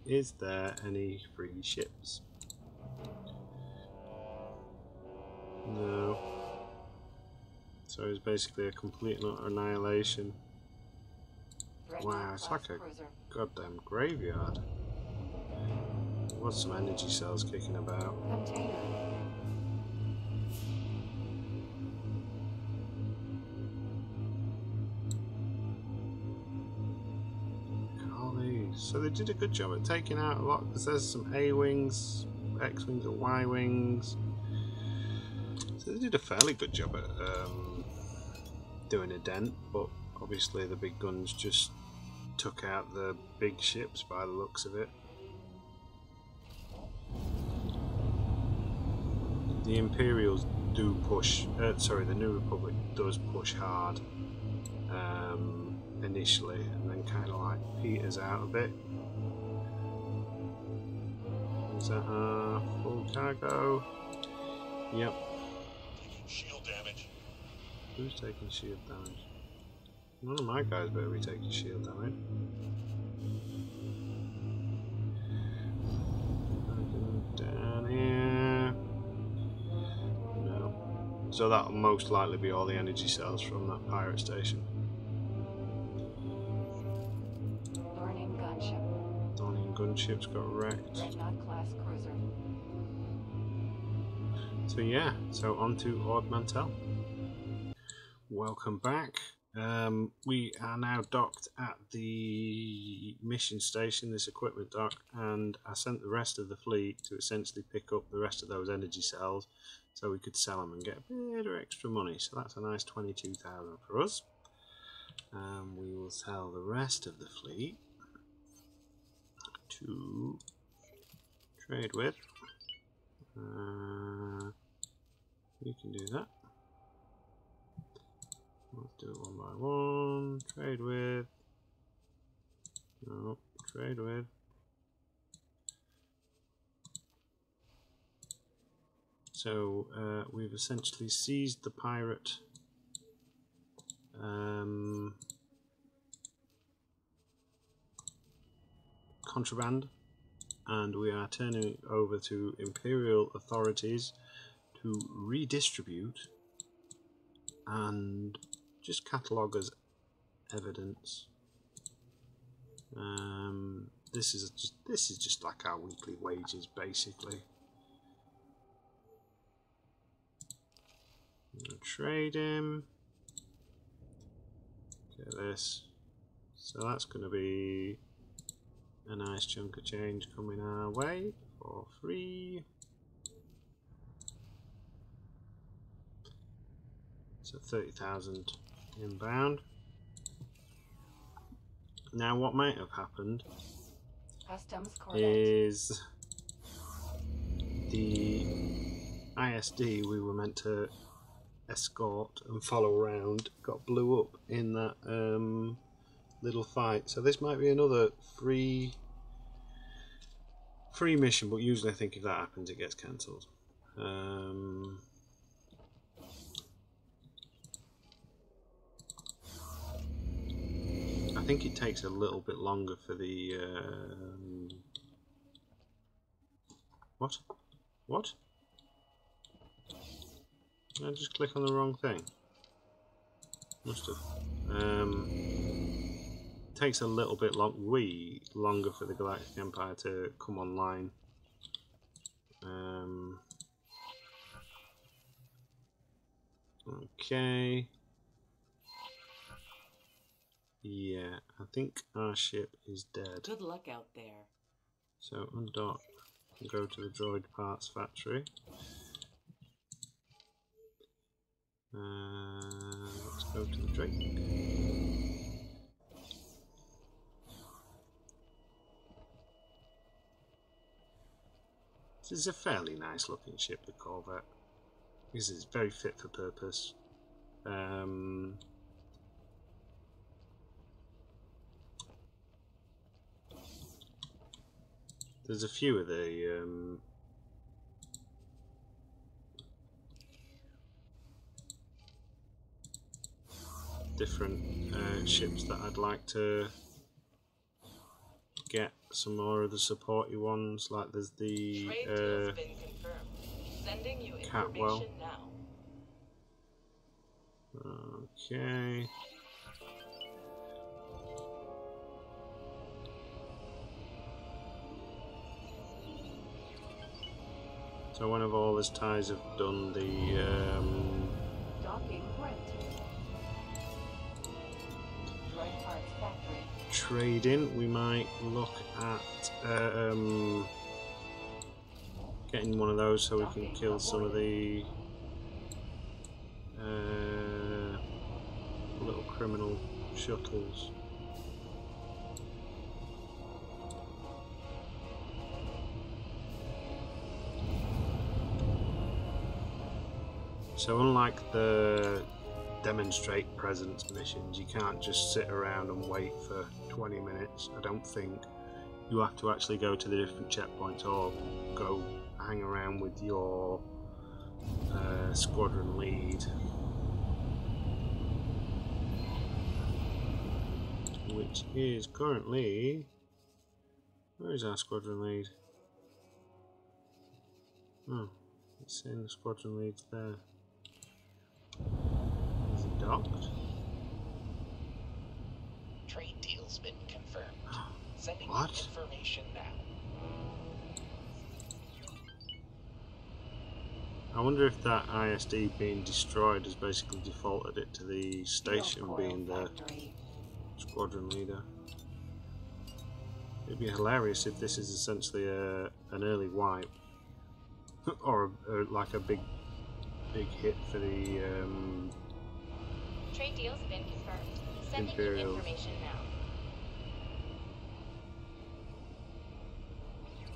Is there any free ships? No. So it's basically a complete and utter annihilation. Wow, it's like a cruiser. goddamn graveyard. There was some energy cells kicking about. Container. Golly. So they did a good job at taking out a lot, because there's some A-wings, X-wings and Y-wings. So they did a fairly good job at doing a dent, but obviously the big guns just took out the big ships by the looks of it. The Imperials do push, sorry, the New Republic does push hard initially, and then kind of like peters out a bit. Is that full cargo? Yep. Taking shield damage. Who's taking shield damage? None of my guys better be taking shield damage. Down here. No. So that'll most likely be all the energy cells from that pirate station. Learning gunship. Dornian gunship's got wrecked. Dreadnought class cruiser. So yeah, so on to Ord Mantell. Welcome back. We are now docked at the mission station, this equipment dock, and I sent the rest of the fleet to essentially pick up the rest of those energy cells so we could sell them and get a bit of extra money. So that's a nice 22,000 for us. We will sell the rest of the fleet to trade with. We can do that. Let's do it one by one. Trade with. No, trade with. So we've essentially seized the pirate contraband, and we are turning it over to Imperial authorities to redistribute and just catalogue as evidence. This is just like our weekly wages, basically. I'm gonna trade him. Get this. So that's going to be a nice chunk of change coming our way for free. So 30,000 inbound. Now what might have happened Customs Corvette. is the ISD we were meant to escort and follow around got blew up in that little fight. So this might be another free mission, but usually I think if that happens it gets cancelled. I think it takes a little bit longer for the what? Did I just click on the wrong thing? Must have. Takes a little bit longer for the Galactic Empire to come online. Okay. Yeah, I think our ship is dead. Good luck out there. So undock and go to the droid parts factory. Let's go to the Drake. This is a fairly nice looking ship, the Corvette. This is very fit for purpose. There's a few of the different ships that I'd like to get some more of the supporty ones. Like there's the Trade deal's been confirmed. Sending you Catwell. information now. Okay. So one of all his ties have done the Docking granted. Droid parts factory. trading. We might look at getting one of those so we can kill some of the little criminal shuttles. So unlike the demonstrate presence missions, you can't just sit around and wait for 20 minutes. I don't think. You have to actually go to the different checkpoints or go hang around with your squadron lead, which is currently... Where is our squadron lead? Oh, it's saying the squadron lead's there. Is it docked? Trade deal's been confirmed. Sending you What? information now. I wonder if that ISD being destroyed has basically defaulted it to the station Fuel being coil the factory. squadron leader. It'd be hilarious if this is essentially an early wipe, or like a big hit for the Trade deal's been confirmed. Sending you Imperials. information now.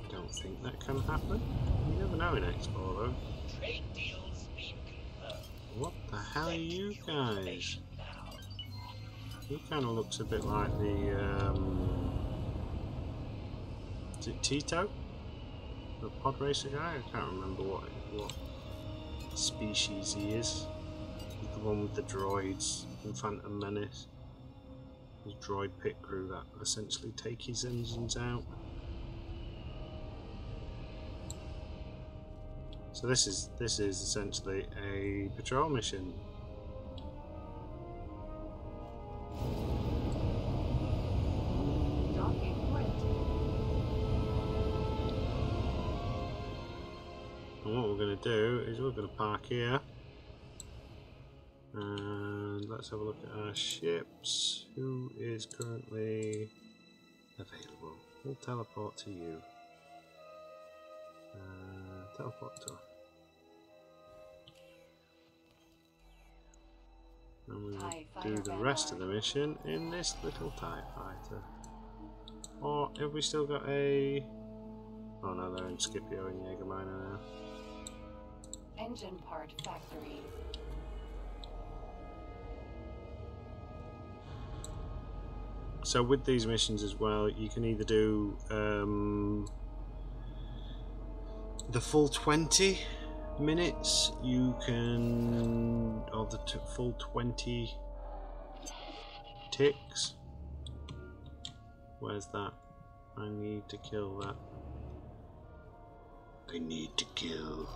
I don't think that can happen. You never know in X4 though. Trade deal's been confirmed. What the hell are you Sending guys? information now. He kind of looks a bit like the is it Tito? The pod racer guy? I can't remember what species he is. He's the one with the droids in Phantom Menace. His droid pit crew that essentially take his engines out. So this is essentially a patrol mission. Docking granted. And what we're going to do is we're going to park here. And let's have a look at our ships. Who is currently available? We'll teleport to you. Teleport to her. And we TIE will do fighter the rest of the vanguard. mission in this little TIE fighter. Or have we still got a... Oh no, they're in Scipio and Jägermeister now. Engine part factory. So with these missions as well, you can either do the full 20 minutes, you can, or the full 20 ticks. Where's that? I need to kill that. I need to kill.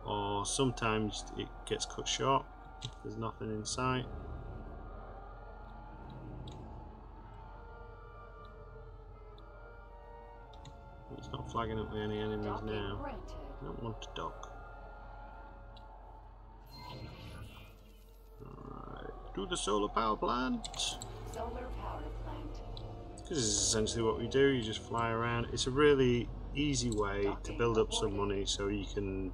Or sometimes it gets cut short if there's nothing in sight. It's not flagging up with any enemies Docking now. granted. I don't want to dock. Alright, do the solar power plant. Solar power plant. This is essentially what we do, you just fly around. It's a really easy way to build up some money so you can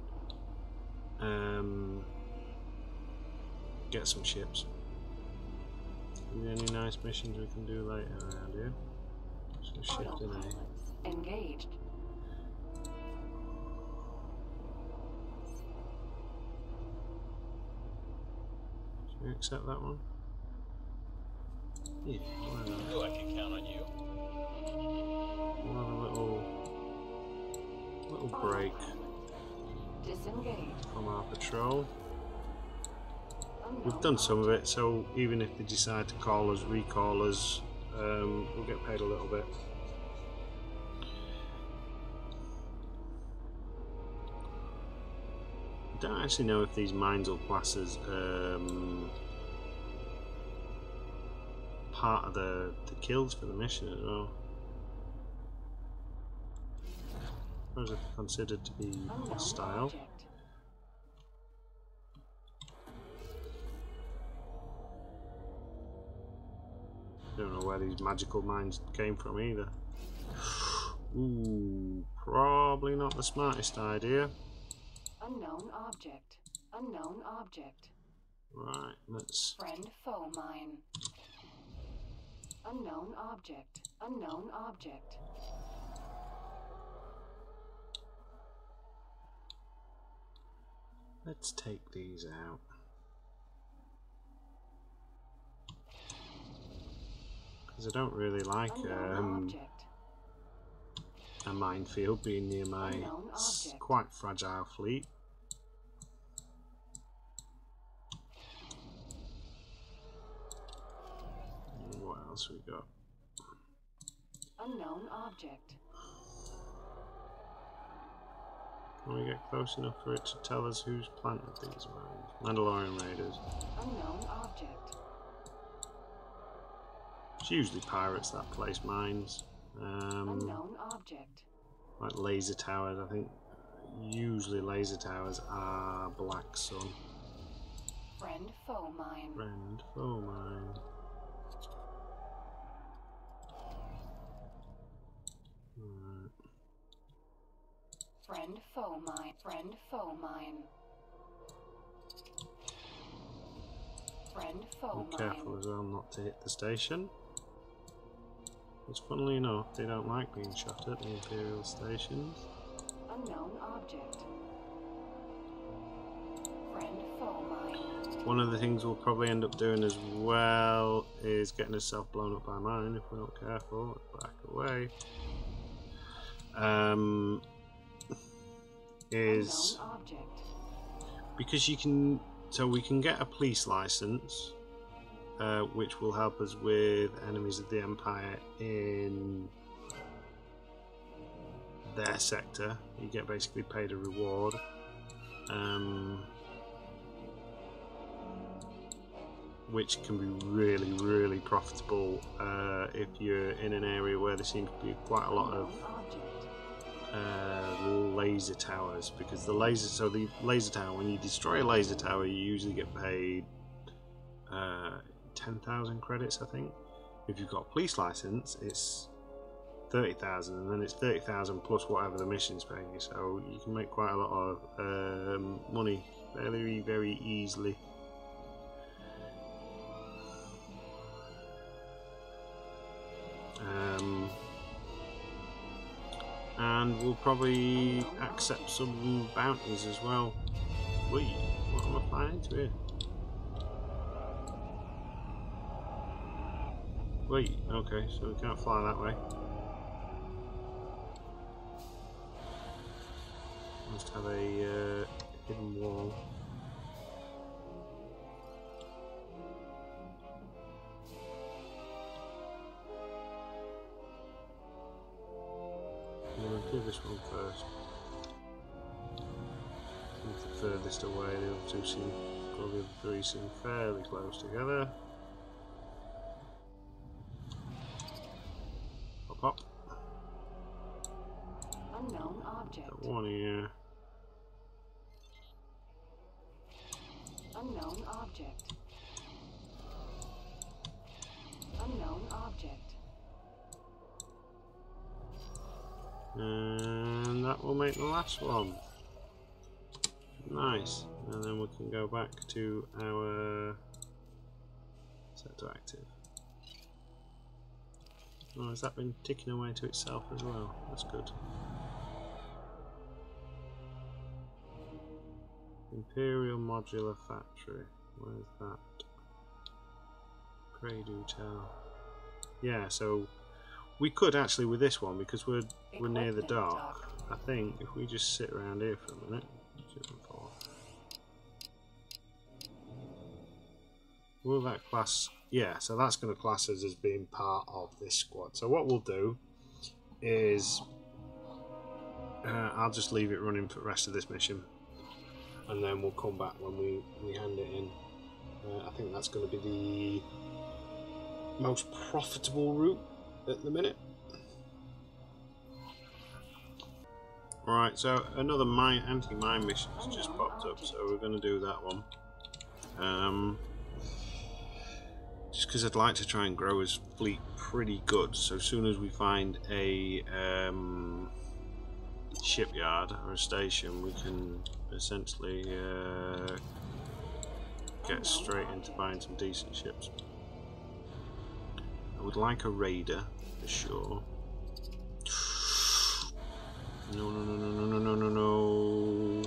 get some ships. Any nice missions we can do later around here? So shift in A. Autopilots engaged. Should we accept that one? Yeah, why not? Knew I could count on you. We'll have a little break Autopilot disengaged. from our patrol. We've done some of it, so even if they decide to call us, recall us, we'll get paid a little bit. I don't actually know if these mines will class as part of the kills for the mission as well. suppose they're considered to be Unknown hostile. object. Don't know where these magical mines came from either. Ooh, probably not the smartest idea. Unknown object. Unknown object. Right, let's... Friend foe mine. Unknown object. Unknown object. Let's take these out. Because I don't really like Unknown object. a minefield being near my Unknown object. quite fragile fleet. What else we got? Unknown object. Can we get close enough for it to tell us who's planted these mines? Mandalorian raiders. Unknown object. It's usually pirates that place mines. Unknown object. Like laser towers, I think. Usually laser towers are Black Sun. Friend foe mine. Friend foe mine. Right. Friend foe mine. Friend foe mine. Friend foe Be careful mine. as well not to hit the station. Because funnily enough, they don't like being shot at, the Imperial stations. Unknown object. Friend foe mine. One of the things we'll probably end up doing as well is getting ourselves blown up by mine if we're not careful. Back away. Is Unknown object. because you can, so we can get a police license, which will help us with enemies of the Empire in their sector. You get basically paid a reward. Which can be really, really profitable if you're in an area where there seems to be quite a lot of laser towers, because the laser tower, when you destroy a laser tower, you usually get paid 10,000 credits, I think. If you've got a police license, it's 30,000, and then it's 30,000 plus whatever the mission's paying you, so you can make quite a lot of money very, very easily. And we'll probably accept some bounties as well. Wait, what am I flying into here? Wait, okay, so we can't fly that way. Must have a hidden wall. Do this one first. It's the furthest away. The other two seem, or the other three seem fairly close together. Pop, pop. Unknown object. Got one here. Unknown object. Unknown object. And that will make the last one. Nice. And then we can go back to our set to active. Oh, has that been ticking away to itself as well? That's good. Imperial Modular Factory. Where's that? Pray do tell. Yeah, so we could actually with this one, because we're near the dock. I think if we just sit around here for a minute. 2 and 4. Will that class? Yeah, so that's going to class us as being part of this squad. So what we'll do is I'll just leave it running for the rest of this mission, and then we'll come back when we hand it in. I think that's going to be the most profitable route at the minute. Right, so another anti-mine mission has just popped up, so we're going to do that one. Just because I'd like to try and grow his fleet pretty good, so as soon as we find a shipyard or a station, we can essentially get straight into buying some decent ships. I would like a raider for sure. No, no, no, no, no, no, no, no.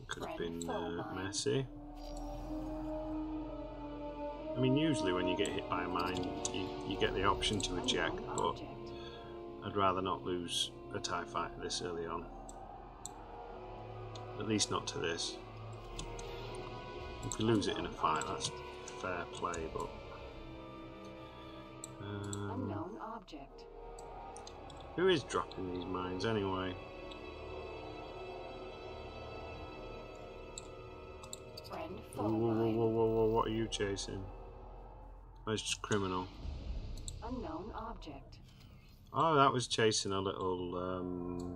Could have been messy. I mean, usually when you get hit by a mine, you get the option to eject, but I'd rather not lose a TIE fighter this early on. At least not to this. If we lose it in a fight, that's fair play, but... Unknown object. who is dropping these mines anyway? Friend Whoa, phone whoa, whoa, line. whoa, whoa, whoa, what are you chasing? Oh, it's just criminal. Unknown object. Oh, that was chasing a little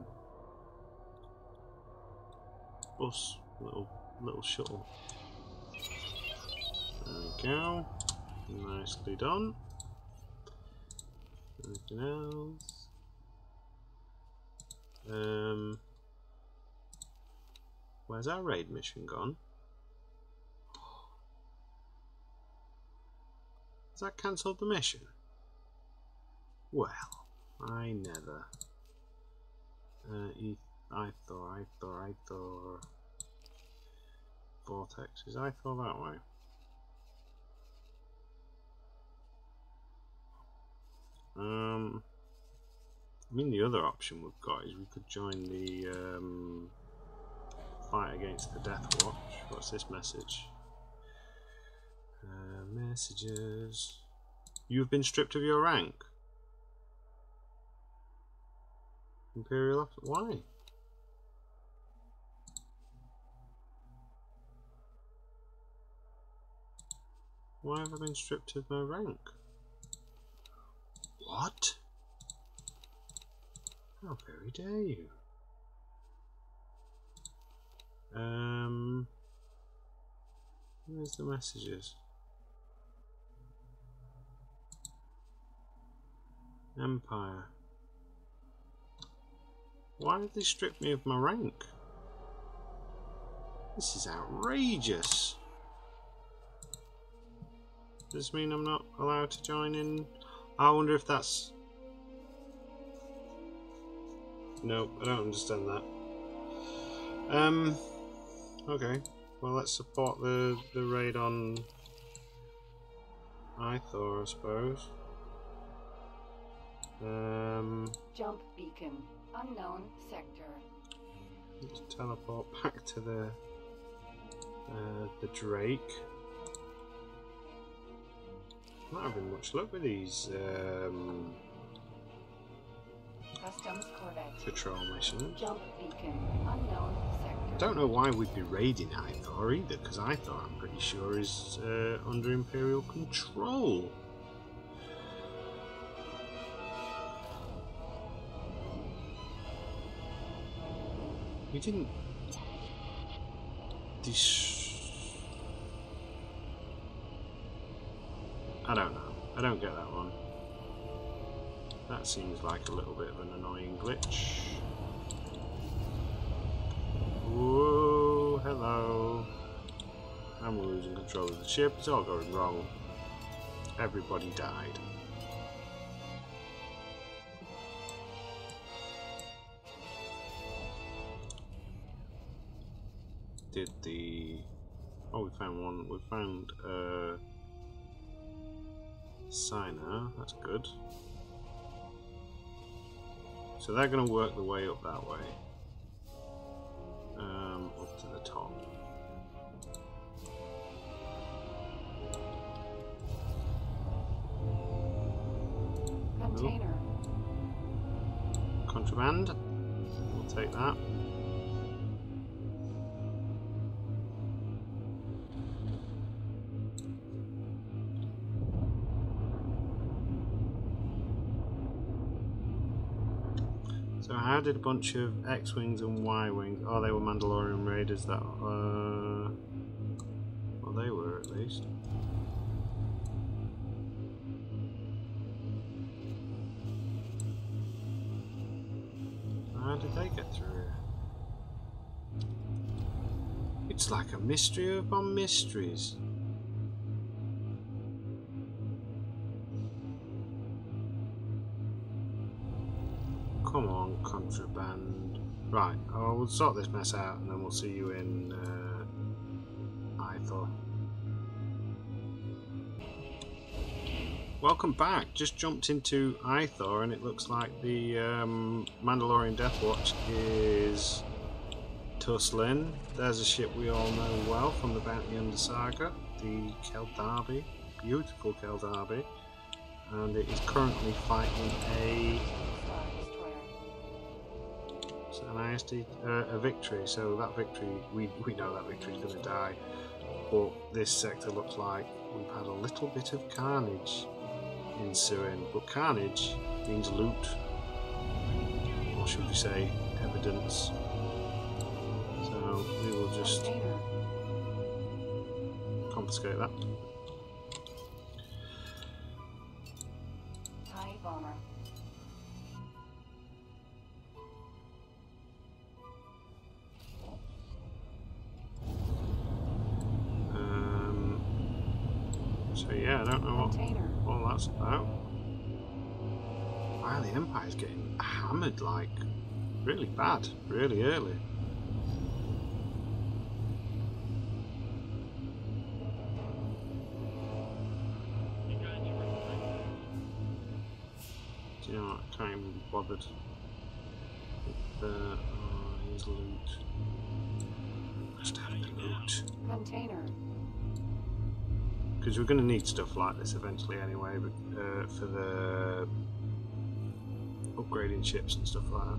bus, little shuttle. There we go. Nicely done. Anything else? Where's our raid mission gone? Has that cancelled the mission? Well, I never. Ithor. Vortex. Is Ithor that way? I mean, the other option we've got is we could join the fight against the Death Watch. What's this message? Messages. You've been stripped of your rank. Imperial officer. Why? Why have I been stripped of my rank? What? How very dare you? Where's the messages? Empire. Why have they stripped me of my rank? This is outrageous. Does this mean I'm not allowed to join in? I wonder if that's... No, I don't understand that. Okay. Well, let's support the raid on Ithor, I suppose. Jump beacon. Unknown sector. Let's teleport back to the Drake. Not having much luck with these Customs corvette. patrol missions. Jump beacon. Unknown sector. I don't know why we'd be raiding Ithor either, because Ithor, I'm pretty sure, is under Imperial control. We didn't... I don't know. I don't get that one. That seems like a little bit of an annoying glitch. Whoa, hello. I'm losing control of the ship. It's all going wrong. Everybody died. Did the... Oh, we found one. We found signer. That's good. So they're going to work the way up that way. Up to the top. Container. Contraband. We'll take that. So how did a bunch of X-Wings and Y-Wings... Oh, they were Mandalorian Raiders that... well, they were at least. How did they get through here? It's like a mystery upon mysteries. Come on, contraband. Right, we'll sort this mess out and then we'll see you in Ithor. Welcome back. Just jumped into Ithor and it looks like the Mandalorian Death Watch is tussling. There's a ship we all know well from the Bounty Hunter saga, the Keldarby, beautiful Keldarby, and it is currently fighting a victory. So that victory, we know that victory is going to die, but this sector looks like we've had a little bit of carnage ensuing. But carnage means loot, or should we say evidence. So we will just confiscate that. TIE bomber. So yeah, I don't know what all that's about. Wow, the Empire's getting hammered like really bad, really early. Do you know what? I can't even be bothered with the here's loot. Must have the loot. Container. Because we're going to need stuff like this eventually anyway, but, for the upgrading ships and stuff like that.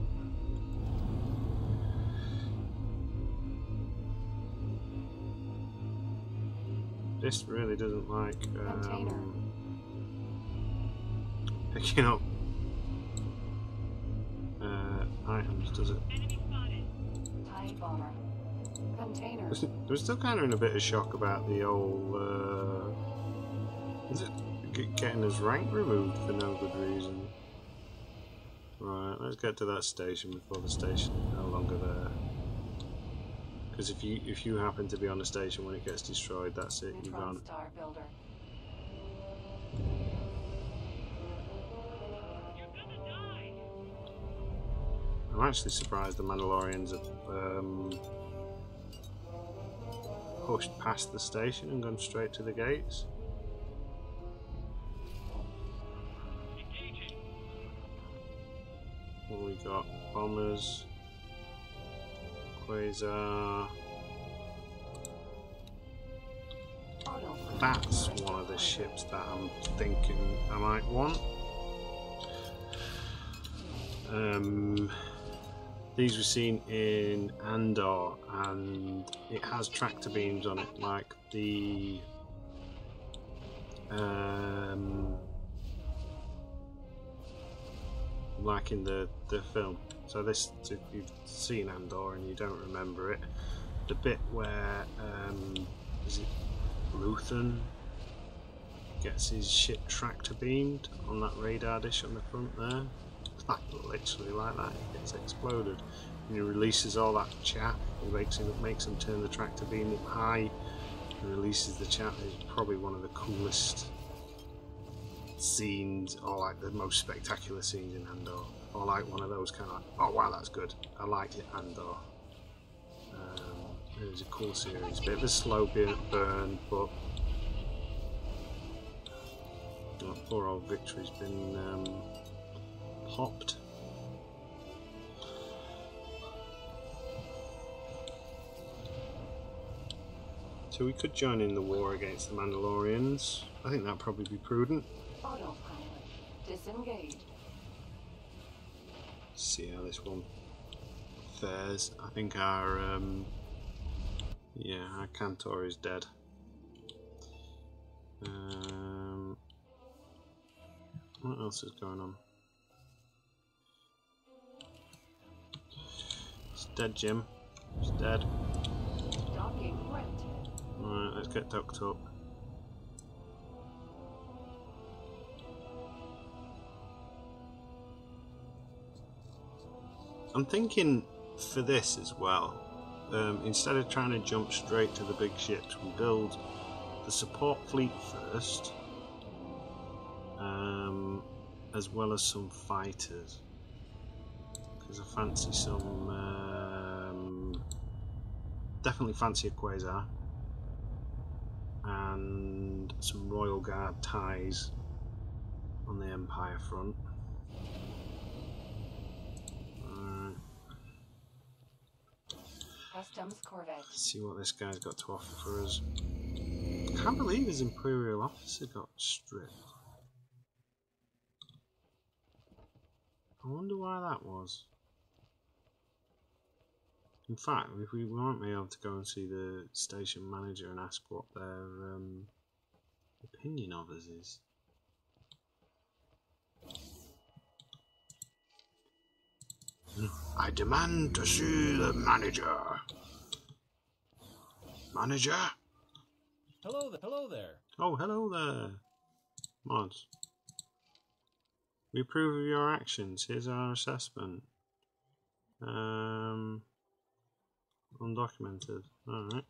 This really doesn't like picking up items, does it? TIE bomber. Container. We're still kind of in a bit of shock about the old is it getting his rank removed for no good reason? Right, let's get to that station before the station is no longer there. Because if you happen to be on a station when it gets destroyed, that's it, you're gone. Star builder. I'm actually surprised the Mandalorians have pushed past the station and gone straight to the gates. What we got? Bombers, Quasar. That's one of the ships that I'm thinking I might want. These were seen in Andor, and it has tractor beams on it, like the like in the film. So this, if you've seen Andor and you don't remember it, the bit where is it Luthen gets his ship tractor beamed on that radar dish on the front there, it's like literally like that. It gets exploded and he releases all that chaff. He makes him turn the tractor beam up high and releases the chaff. It's probably one of the coolest scenes, or like the most spectacular scenes in Andor, or like one of those kind of like, oh wow, that's good, I like it, Andor. It was a cool series, bit of a slow burn, but poor old Victory's been popped. So we could join in the war against the Mandalorians. I think that'd probably be prudent. Autopilot. Disengaged. See how this one fares. I think our our Cantor is dead. What else is going on? Dead, Jim. He's dead. Docking granted. Alright, let's get docked up. I'm thinking for this as well, instead of trying to jump straight to the big ships, we build the support fleet first, as well as some fighters, because I fancy some, definitely fancy a Quasar, and some Royal Guard ties on the Empire front. Customs corvette. Let's see what this guy's got to offer for us. I can't believe his Imperial officer got stripped. I wonder why that was. In fact, if we might be able to go and see the station manager and ask what their opinion of us is. I demand to see the manager. Manager? Hello there. Oh, hello there. Mods. We approve of your actions. Here's our assessment. Undocumented. Alright.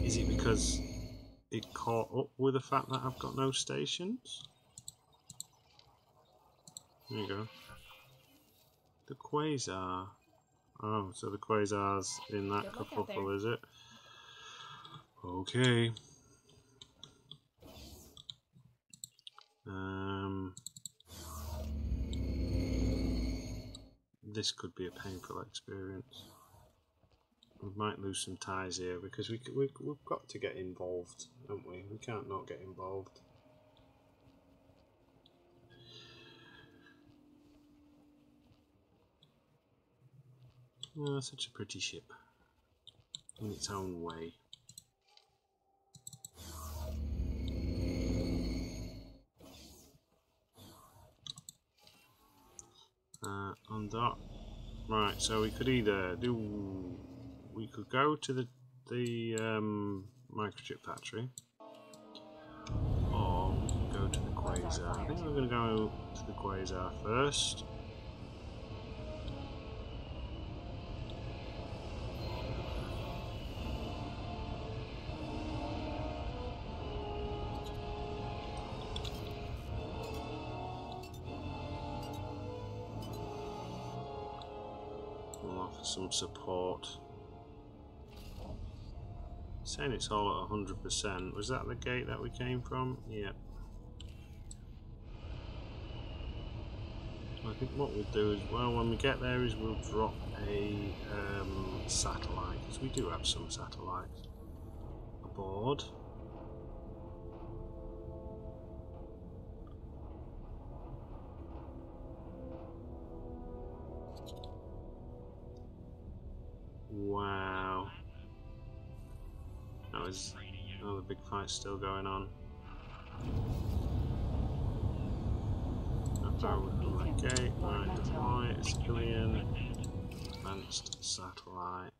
Is it because it caught up with the fact that I've got no stations? There you go. The Quasar. Oh, so the Quasar's in that kerfuffle, is it? Okay. This could be a painful experience. We might lose some ties here because we've got to get involved, haven't we? We can't not get involved. Oh, such a pretty ship in its own way. On that, right? So we could either we could go to the microchip factory, or we could go to the Quasar. I think we're going to go to the Quasar first. We'll offer some support. Saying it's all at 100%. Was that the gate that we came from? Yep. I think what we'll do as well when we get there is we'll drop a satellite, because we do have some satellites aboard. Wow. That was, oh, the big fight's still going on. Okay, right, deploy, civilian, advanced satellite.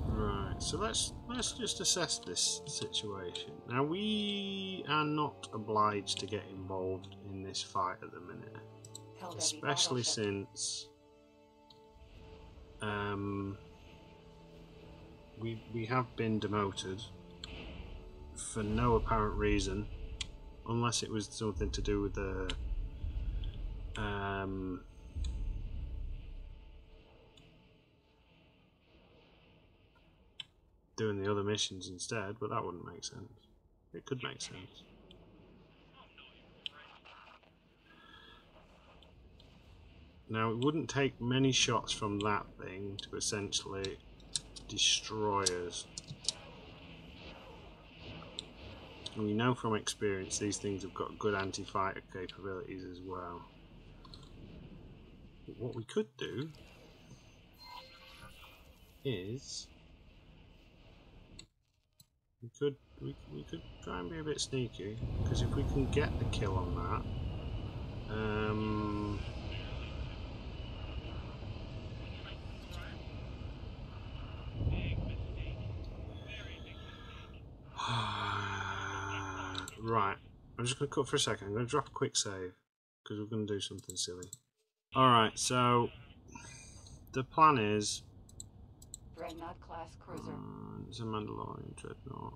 Right, so let's just assess this situation. Now, we are not obliged to get involved in this fight at the minute, especially since we have been demoted for no apparent reason, unless it was something to do with the doing the other missions instead, but that wouldn't make sense. It could make sense. Now, it wouldn't take many shots from that thing to essentially destroy us. And we know from experience these things have got good anti-fighter capabilities as well. But what we could do is we could try and be a bit sneaky, because if we can get the kill on that, right. I'm just going to cut for a second. I'm going to drop a quick save because we're going to do something silly. Alright, so the plan is Dreadnought class cruiser. it's a Mandalorian dreadnought.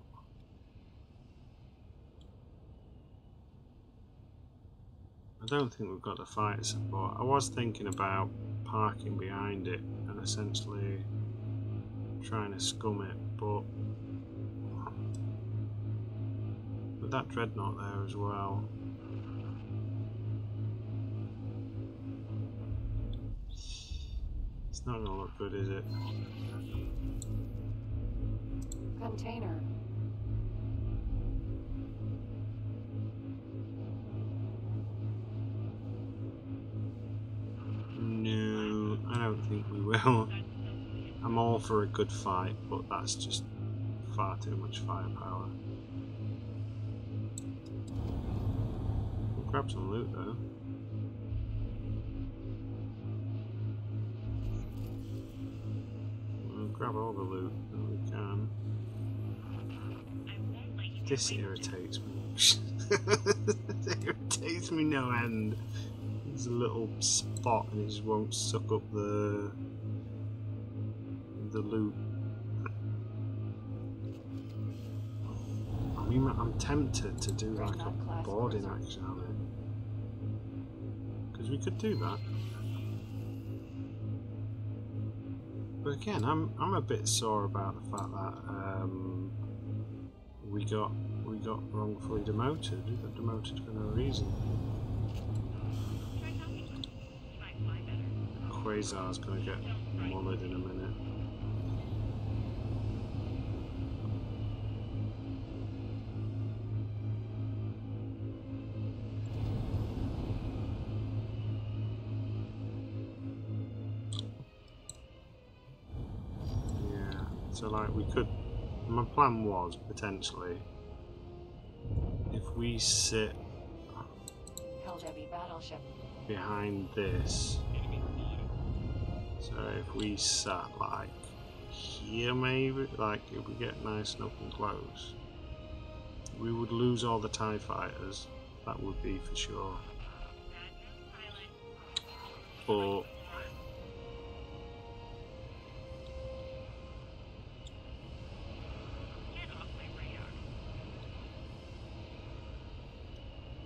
I don't think we've got the fighter support. I was thinking about parking behind it and essentially trying to scum it, but with that dreadnought there as well, it's not going to look good, is it? Container. No, I don't think we will. I'm all for a good fight, but that's just far too much firepower. We'll grab some loot though. We'll grab all the loot that we can. This irritates me. It irritates me no end. There's a little spot and it just won't suck up the loot. I mean, I'm tempted to do like a boarding action on it, because we could do that. But again, I'm a bit sore about the fact that we got wrongfully demoted. We got demoted for no reason. Quasar's gonna get mullered in a minute. Yeah, so like we could. My plan was potentially if we sit Heavy battleship. behind this. So if we sat like here maybe, like if we get nice and up and close, we would lose all the TIE fighters, that would be for sure. But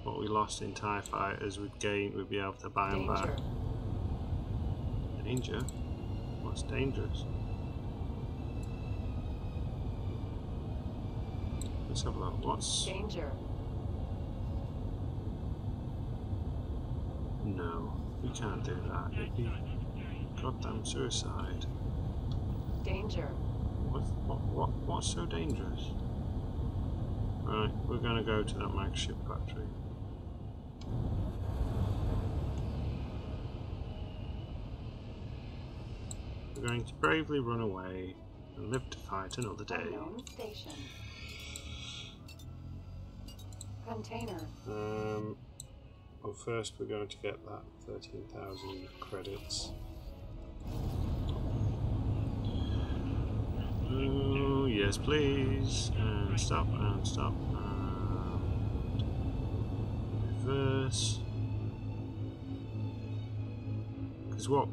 what we lost in TIE fighters we'd be able to buy them back. Danger? What's dangerous? Let's have a look. What's... Danger. No, we can't do that. It'd be goddamn suicide. Danger. What's so dangerous? Right, we're gonna go to that mag ship factory. We're going to bravely run away and live to fight another day. Unknown station. Container. Well, first we're going to get that 13,000 credits. Oh, yes please. And stop, and stop, and reverse. Because what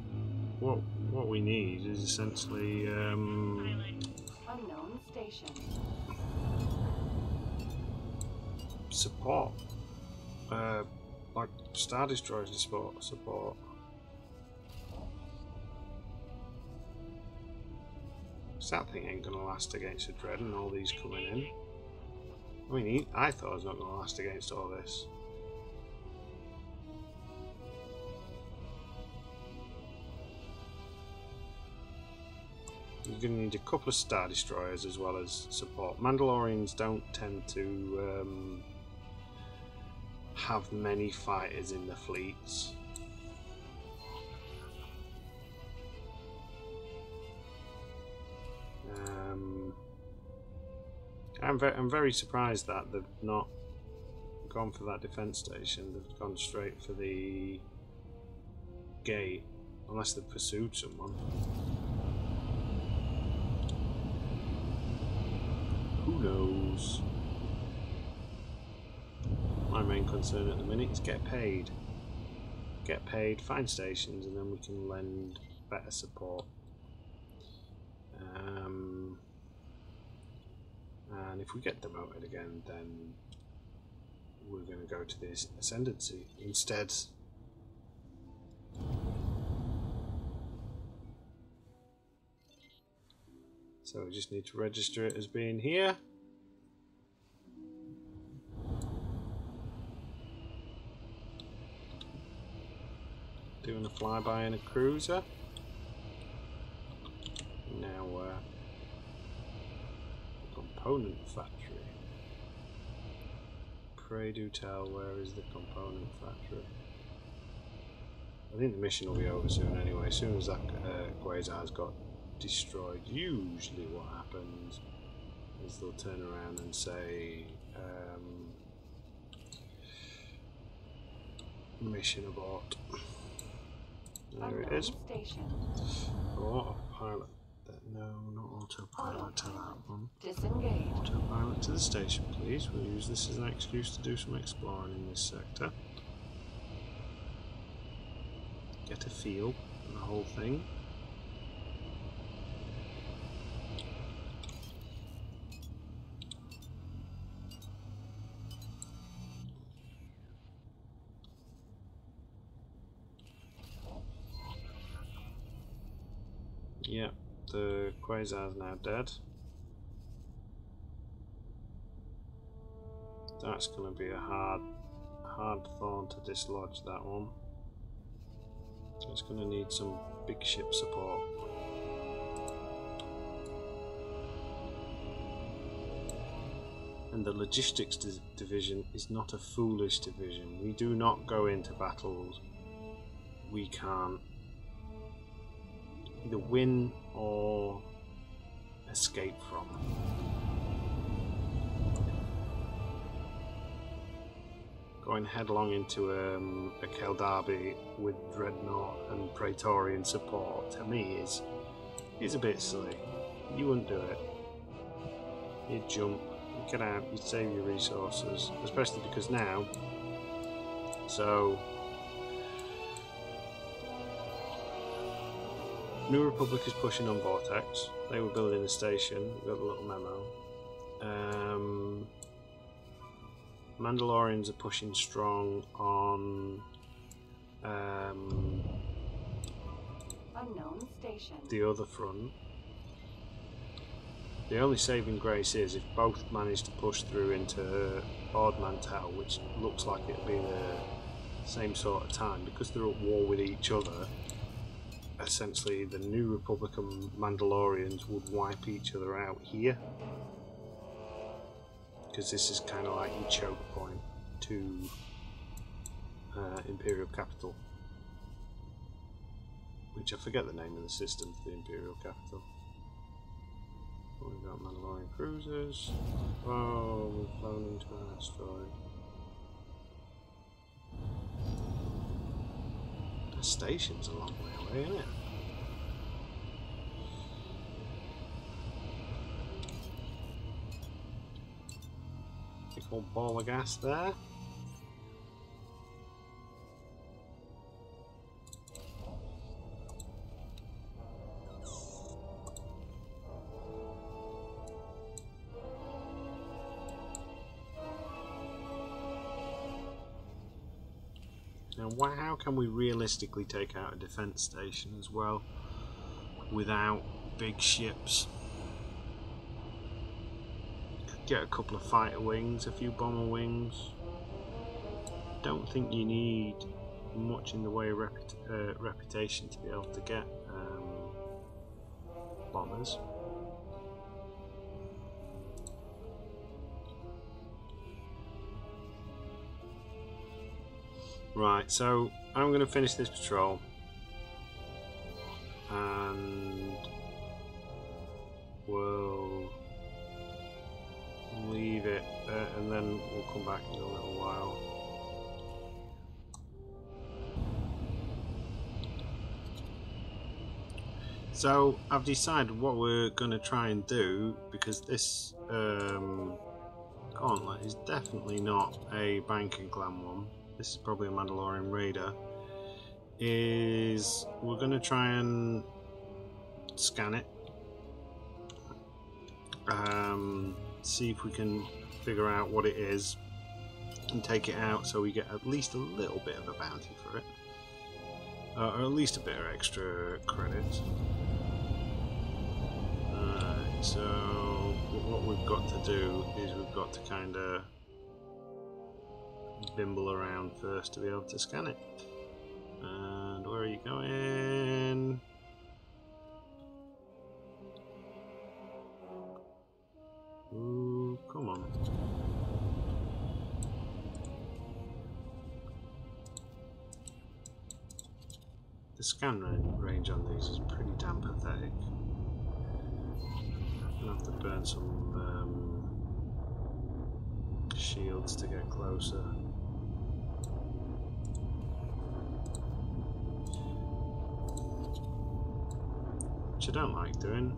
we need is essentially Unknown station. support. Like Star Destroyers support. That thing ain't gonna last against a Dread and all these coming in. I mean, I thought it was not gonna last against all this. You're gonna need a couple of Star Destroyers as well as support. Mandalorians don't tend to have many fighters in the fleets. I'm very surprised that they've not gone for that defence station. They've gone straight for the gate, unless they've pursued someone. Who knows? My main concern at the minute is get paid. Get paid, find stations, and then we can lend better support. And if we get demoted again, then we're going to go to this ascendancy instead. So we just need to register it as being here. Doing a flyby in a cruiser. Now component factory. Pray do tell, where is the component factory? I think the mission will be over soon anyway. As soon as that quasar's got destroyed, usually what happens is they'll turn around and say mission abort. There it is. Autopilot. No, not autopilot to that one. Disengage. Autopilot to the station, please. We'll use this as an excuse to do some exploring in this sector. Get a feel for the whole thing. Yep, the quasar's now dead. That's going to be a hard thorn to dislodge, that one. It's going to need some big ship support. And the logistics division is not a foolish division. We do not go into battles we can't either win or escape from. Going headlong into a Keldarby with Dreadnought and Praetorian support, to me, is a bit silly. You wouldn't do it. You'd jump, you'd get out, you'd save your resources, especially because now, so New Republic is pushing on Vortex. They were building a station. We got a little memo. Mandalorians are pushing strong on Unknown station. the other front. The only saving grace is if both manage to push through into Ord Mantell, which looks like it'll be the same sort of time, because they're at war with each other. Essentially, the New Republic and Mandalorians would wipe each other out here, because this is kind of like your choke point to Imperial Capital, which I forget the name of the system for the Imperial Capital. Oh, we've got Mandalorian cruisers. Oh, we've flown into an asteroid. The station's a long way away, isn't it? Big old ball of gas there. Now, how can we realistically take out a defence station as well without big ships? Could get a couple of fighter wings, a few bomber wings. Don't think you need much in the way of reputation to be able to get bombers. Right, so I'm going to finish this patrol and we'll it, and then we'll come back in a little while. So I've decided what we're going to try and do, because this gauntlet is definitely not a banking clan one. This is probably a Mandalorian raider. Is we're going to try and scan it, see if we can figure out what it is and take it out, so we get at least a little bit of a bounty for it, or at least a bit of extra credits. So what we've got to do is we've got to kind of bimble around first to be able to scan it. And where are you going? Ooh, come on. The scan range on these is pretty damn pathetic. I'm gonna have to burn some shields to get closer. Which I don't like doing.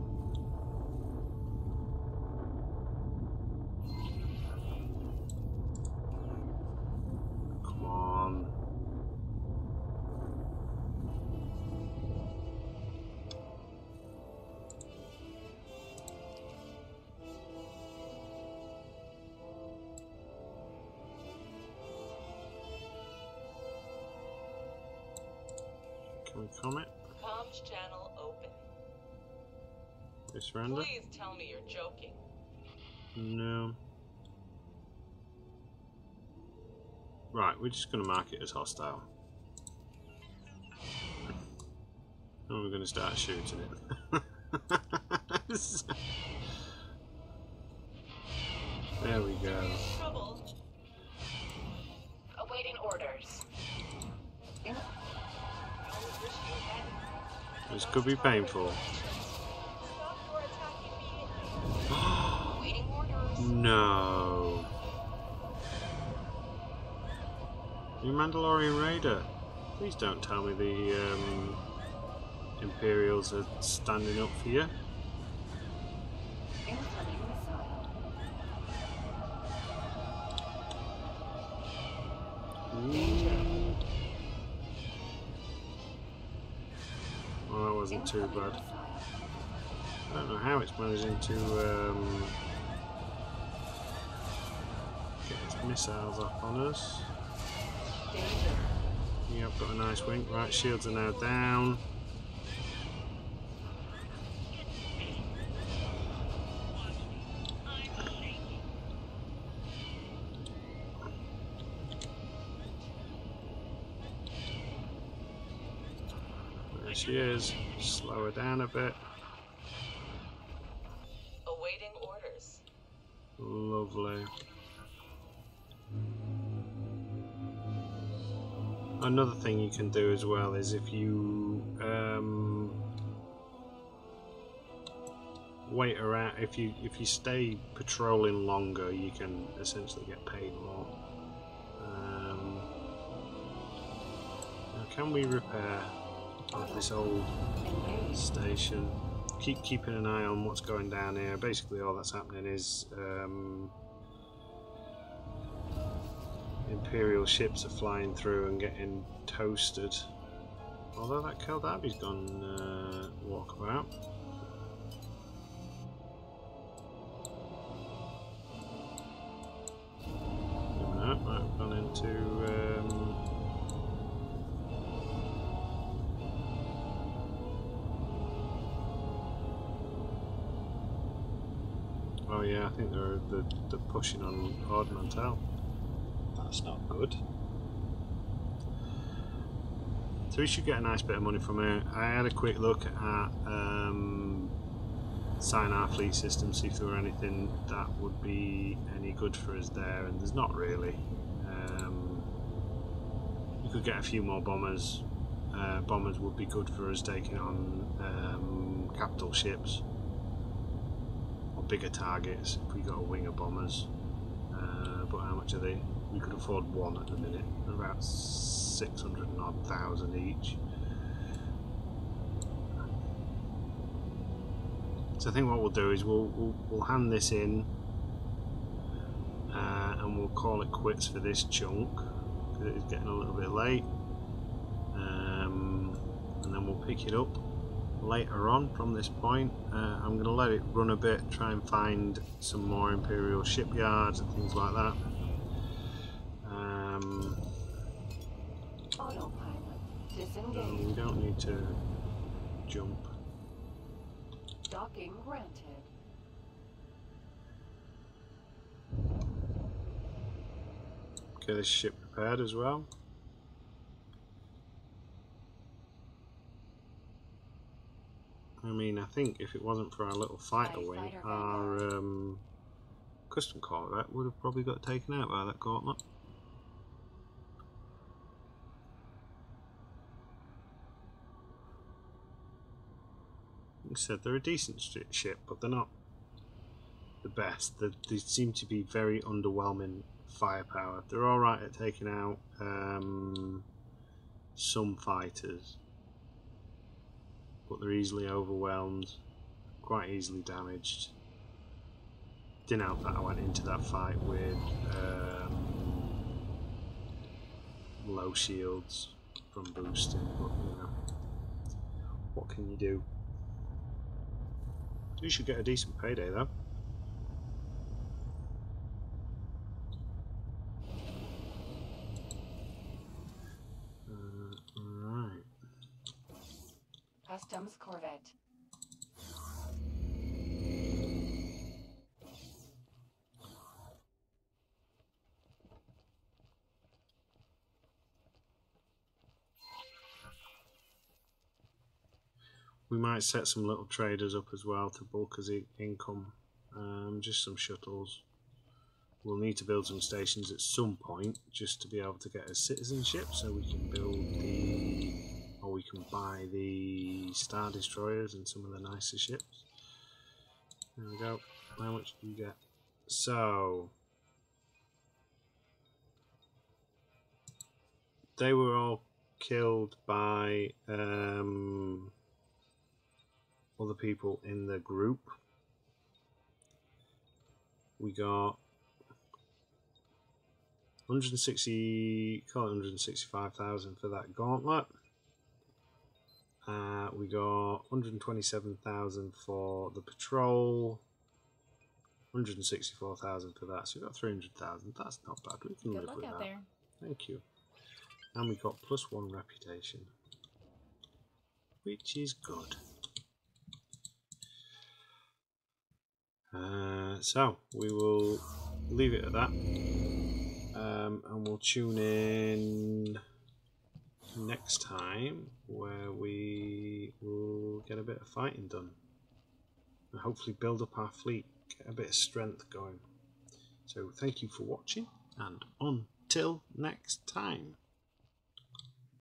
Come on. Can we comment? Comms channel open. They surrender? Please tell me you're joking. No. Right, we're just going to mark it as hostile. And we're going to start shooting it. There we go. Trouble. Awaiting orders. This could be painful. Awaiting orders. No. You Mandalorian Raider. Please don't tell me the Imperials are standing up for you. Incoming missile. Danger. Well, that wasn't too bad. I don't know how it's managing to get its missiles up on us. Danger. Yeah, I've got a nice wink. Right, shields are now down. There she is. Slow her down a bit. Awaiting orders. Lovely. Another thing you can do as well is if you wait around, if you stay patrolling longer, you can essentially get paid more. Now can we repair this old station? Keep keeping an eye on what's going down here. Basically all that's happening is Imperial ships are flying through and getting toasted. Although that Keldabi's gone walkabout. No, I've gone into oh yeah, I think they're pushing on Ord Mantell. That's not good. So we should get a nice bit of money from here. I had a quick look at sign our fleet system, see if there were anything that would be any good for us there, and there's not really. We could get a few more bombers. Bombers would be good for us taking on capital ships or bigger targets if we got a wing of bombers. much are they? We could afford one at the minute. They're about 600 and odd thousand each. So I think what we'll do is we'll hand this in, and we'll call it quits for this chunk because it is getting a little bit late. And then we'll pick it up later on from this point. I'm going to let it run a bit, try and find some more Imperial shipyards and things like that. Autopilot. We Disengage. don't need to jump. Docking granted. Get this ship repaired as well. I mean, I think if it wasn't for our little fighter wing, Fighter our custom corvette would have probably got taken out by that gauntlet. Like I said, they're a decent ship, but they're not the best. They seem to be very underwhelming firepower. They're alright at taking out some fighters, but they're easily overwhelmed, quite easily damaged. Didn't help that I went into that fight with low shields from boosting, but you know, what can you do? You should get a decent payday though. Right. Customs corvette. We might set some little traders up as well to bulk us income. Just some shuttles. We'll need to build some stations at some point just to be able to get a citizenship, so we can build or we can buy the Star Destroyers and some of the nicer ships. There we go. How much do you get? So they were all killed by other people in the group. We got 165,000 for that gauntlet. We got 127,000 for the patrol. 164,000 for that. So we got 300,000. That's not bad. We can Good live luck with out that. there. Thank you. And we got +1 reputation, which is good. So we will leave it at that, and we'll tune in next time where we will get a bit of fighting done and hopefully build up our fleet, get a bit of strength going. So thank you for watching, and until next time.